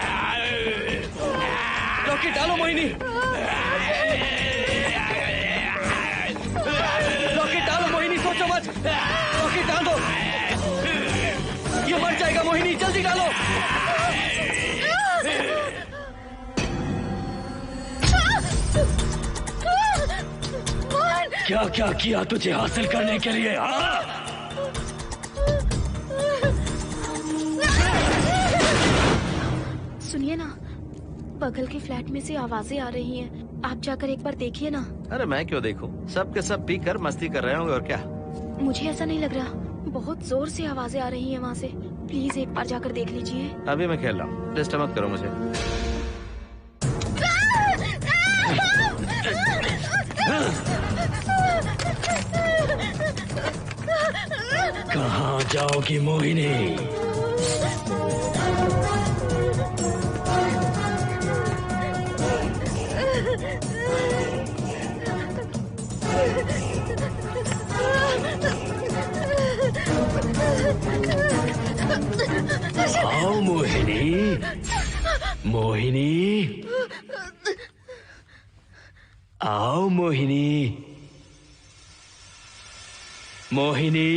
लॉकेट डालो मोहिनी, लॉकेट डालो मोहिनी, सोचो मत। लॉकेट डाल दो, ये मर जाएगा मोहिनी, जल्दी डालो। क्या क्या किया तुझे हासिल करने के लिए? हाँ? सुनिए ना, बगल के फ्लैट में से आवाजें आ रही हैं। आप जाकर एक बार देखिए ना। अरे मैं क्यों देखूं? सब के सब पी कर मस्ती कर रहे होंगे और क्या। मुझे ऐसा नहीं लग रहा, बहुत जोर से आवाजें आ रही हैं वहाँ से। प्लीज एक बार जाकर देख लीजिए। अभी मैं खेल रहा हूँ, डिस्टर्ब मत करो मुझे। कहाँ जाओगी मोहिनी? आओ मोहिनी, मोहिनी, आओ मोहिनी, मोहिनी।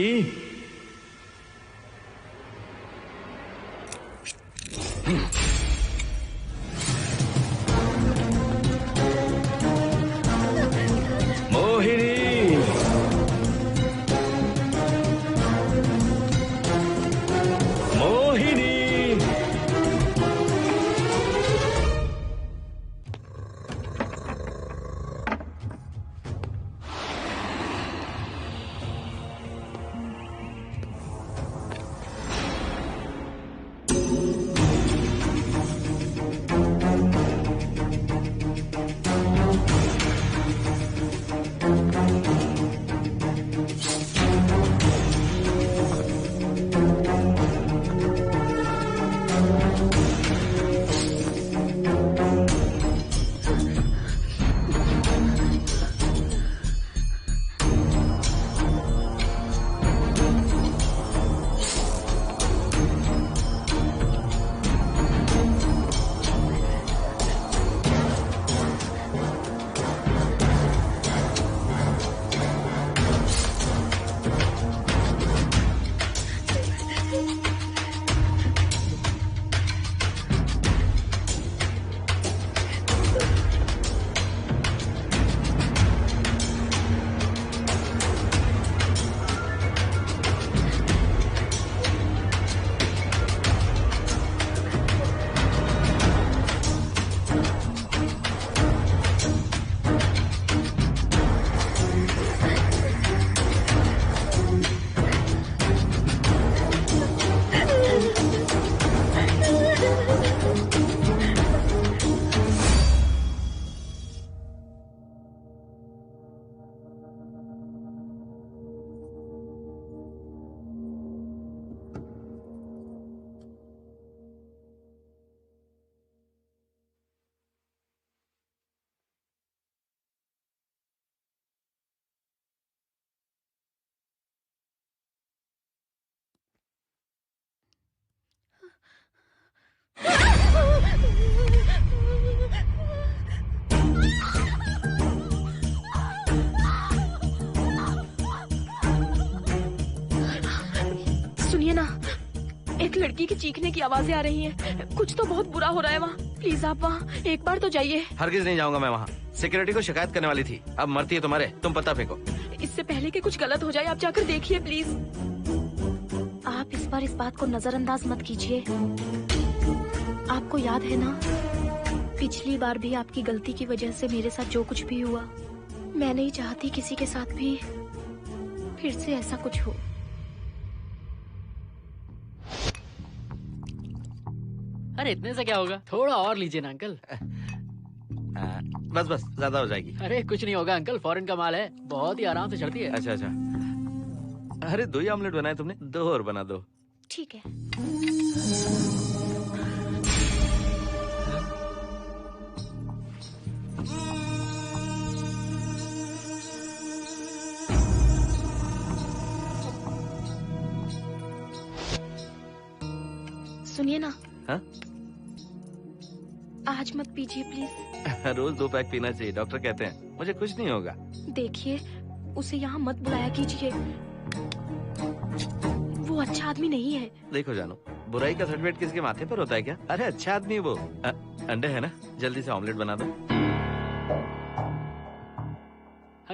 सुनिए ना, एक लड़की की चीखने की आवाजें आ रही हैं। कुछ तो बहुत बुरा हो रहा है वहाँ। प्लीज आप वहाँ एक बार तो जाइए। हरगिज नहीं जाऊंगा मैं वहाँ। सिक्योरिटी को शिकायत करने वाली थी, अब मरती है तुम्हारे, तुम पता फेंको। इससे पहले कि कुछ गलत हो जाए आप जाकर देखिए प्लीज। आप इस बार इस बात को नजरअंदाज मत कीजिए। आपको याद है ना, पिछली बार भी आपकी गलती की वजह से मेरे साथ जो कुछ भी हुआ, मैं नहीं चाहती किसी के साथ भी फिर से ऐसा कुछ हो। अरे इतने से क्या होगा, थोड़ा और लीजिए ना अंकल। बस बस, ज्यादा हो जाएगी। अरे कुछ नहीं होगा अंकल, फॉरेन का माल है, बहुत ही आराम से चढ़ती है। अच्छा अच्छा। अरे 2 ही ऑमलेट बनाए तुमने, 2 और बना दो। ठीक है। सुनिए ना। हाँ? आज मत पीजिए प्लीज। रोज 2 पैक पीना चाहिए, डॉक्टर कहते हैं। मुझे कुछ नहीं होगा। देखिए, उसे यहाँ मत बुलाया कीजिए, वो अच्छा आदमी नहीं है। देखो जानू, बुराई का सर्टिफिकेट किसके माथे पर होता है क्या? अरे अच्छा आदमी है वो। अंडे है ना, जल्दी से ऑमलेट बना दो।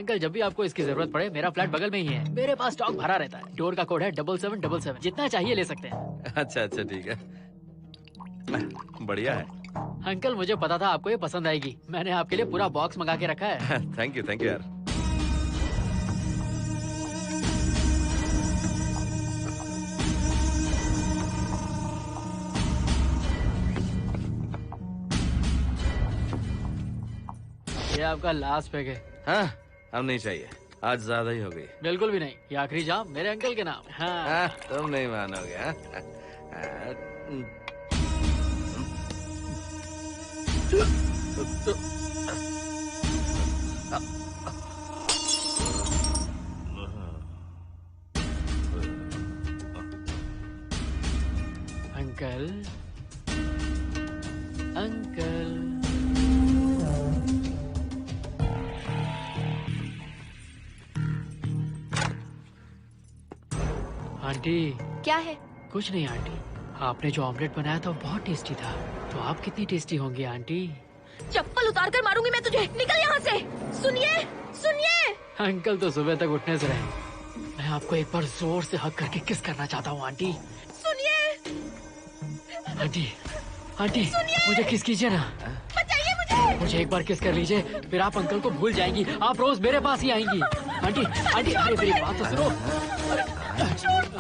अंकल जब भी आपको इसकी जरूरत पड़े मेरा फ्लैट बगल में ही है। मेरे पास स्टॉक भरा रहता है। डोर का कोड है 7777। जितना चाहिए ले सकते हैं। अच्छा अच्छा ठीक है, बढ़िया है। अंकल मुझे पता था आपको ये पसंद आएगी। मैंने आपके लिए पूरा बॉक्स मंगा के रखा है। थैंक यू यार। ये आपका लास्ट पैक है। हाँ, अब नहीं चाहिए, आज ज्यादा ही हो गई। बिल्कुल भी नहीं, ये आखिरी जाम मेरे अंकल के नाम। हाँ। तुम नहीं मानोगे। Uncle uncle aunty. क्या है? कुछ नहीं आंटी, आपने जो ऑमलेट बनाया था वो बहुत टेस्टी था। तो आप कितनी टेस्टी होंगी आंटी? चप्पल उतार कर मारूंगी मैं तुझे। निकल यहाँ से। सुनिए सुनिए। अंकल तो सुबह तक उठने से रहे। मैं आपको एक बार जोर से हक करके किस करना चाहता हूँ आंटी। सुनिए आंटी आंटी मुझे किस कीजिए ना। बचाइए मुझे। मुझे एक बार किस कर लीजिए, फिर आप अंकल को भूल जाएंगी। आप रोज मेरे पास ही आएंगी। आंटी आंटी अरे मेरी बात तो सुनो।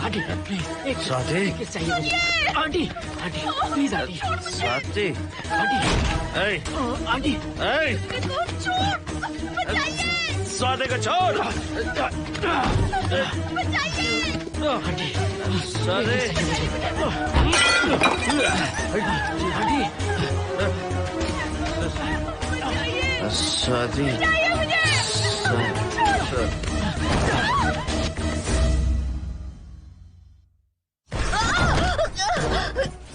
आंटी प्लीज एक स्वाति किस चाहिए मुझे। Aunty aunty please aunty. Swati aunty aunty Swati को छोड़। आंटी स्वाति स्वाति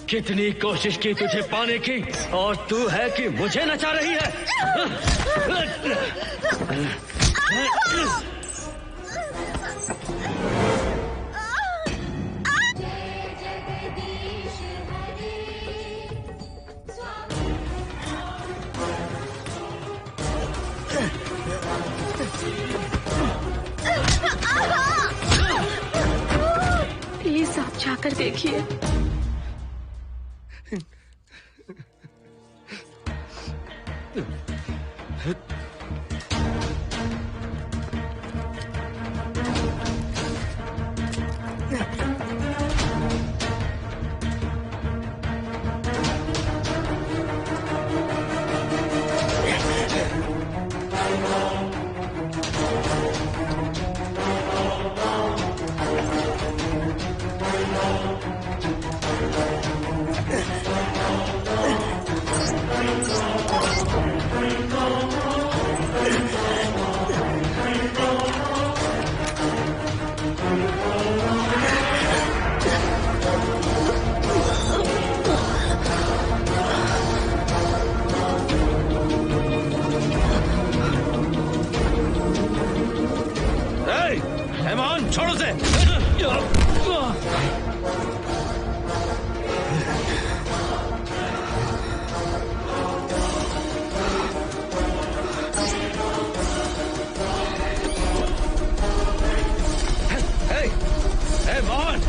कितनी कोशिश की तुझे पाने की और तू है कि मुझे नचा रही है। प्लीज आप जाकर देखिए। छोड़ो से। Hey, Mohan!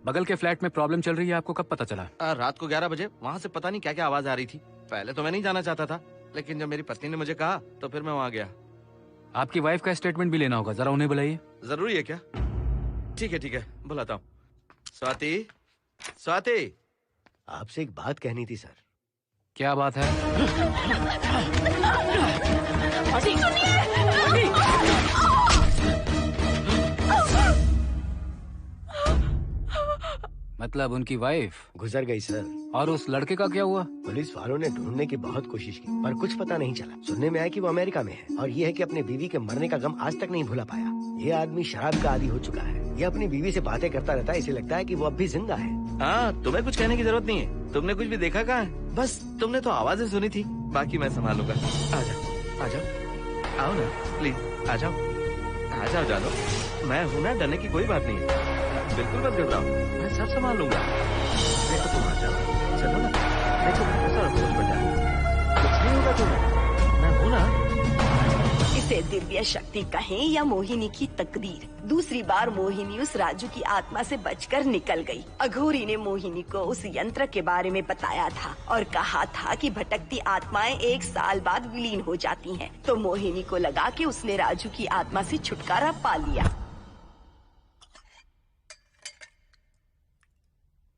बगल के फ्लैट में प्रॉब्लम चल रही है, आपको कब पता चला? रात को 11 बजे वहाँ से पता नहीं क्या क्या आवाज आ रही थी। पहले तो मैं नहीं जाना चाहता था, लेकिन जब मेरी पत्नी ने मुझे कहा तो फिर मैं वहाँ गया। आपकी वाइफ का स्टेटमेंट भी लेना होगा, जरा उन्हें बुलाइए। जरूरी है क्या? ठीक है, बुलाता हूँ। स्वाति, स्वाति, आपसे एक बात कहनी थी सर। क्या बात है? मतलब उनकी वाइफ गुजर गई सर। और उस लड़के का क्या हुआ? पुलिस वालों ने ढूंढने की बहुत कोशिश की पर कुछ पता नहीं चला। सुनने में आया कि वो अमेरिका में है और ये है कि अपने बीवी के मरने का गम आज तक नहीं भुला पाया। ये आदमी शराब का आदी हो चुका है। ये अपनी बीवी से बातें करता रहता है, इसे लगता है कि वो अब भी जिंदा है। हाँ, तुम्हें कुछ कहने की जरूरत नहीं है। तुमने कुछ भी देखा कहाँ है? बस तुमने तो आवाजें सुनी थी, बाकी मैं संभालूंगा। आ जाओ, आओ ना प्लीज, आ जाओ जानो। मैं हूँ ना, डरने की कोई बात नहीं है। बिल्कुल मत घबराओ, मैं सब संभाल लूंगा। देखो तुम आ जाओ, चलो ना। देखो सारा कुछ बचा, कुछ नहीं होगा तुम्हें, मैं हूँ ना। इसे दिव्य शक्ति कहें या मोहिनी की तकदीर, दूसरी बार मोहिनी उस राजू की आत्मा से बचकर निकल गई। अघोरी ने मोहिनी को उस यंत्र के बारे में बताया था और कहा था कि भटकती आत्माएं 1 साल बाद विलीन हो जाती हैं। तो मोहिनी को लगा कि उसने राजू की आत्मा से छुटकारा पा लिया।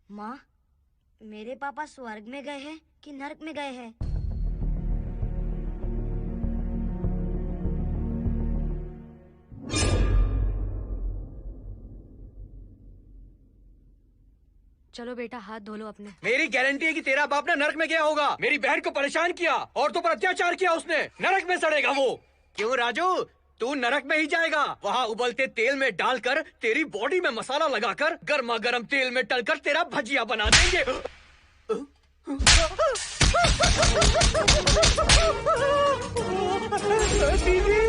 माँ, मेरे पापा स्वर्ग में गए हैं कि नरक में गए हैं? चलो बेटा, हाथ धो लो अपने। मेरी गारंटी है कि तेरा बाप ना नरक में गया होगा। मेरी बहन को परेशान किया, औरतों पर अत्याचार किया उसने। नरक में सड़ेगा वो। क्यों राजू, तू नरक में ही जाएगा। वहाँ उबलते तेल में डालकर तेरी बॉडी में मसाला लगाकर गर्मा गर्म तेल में तलकर तेरा भजिया बना देंगे। दीदी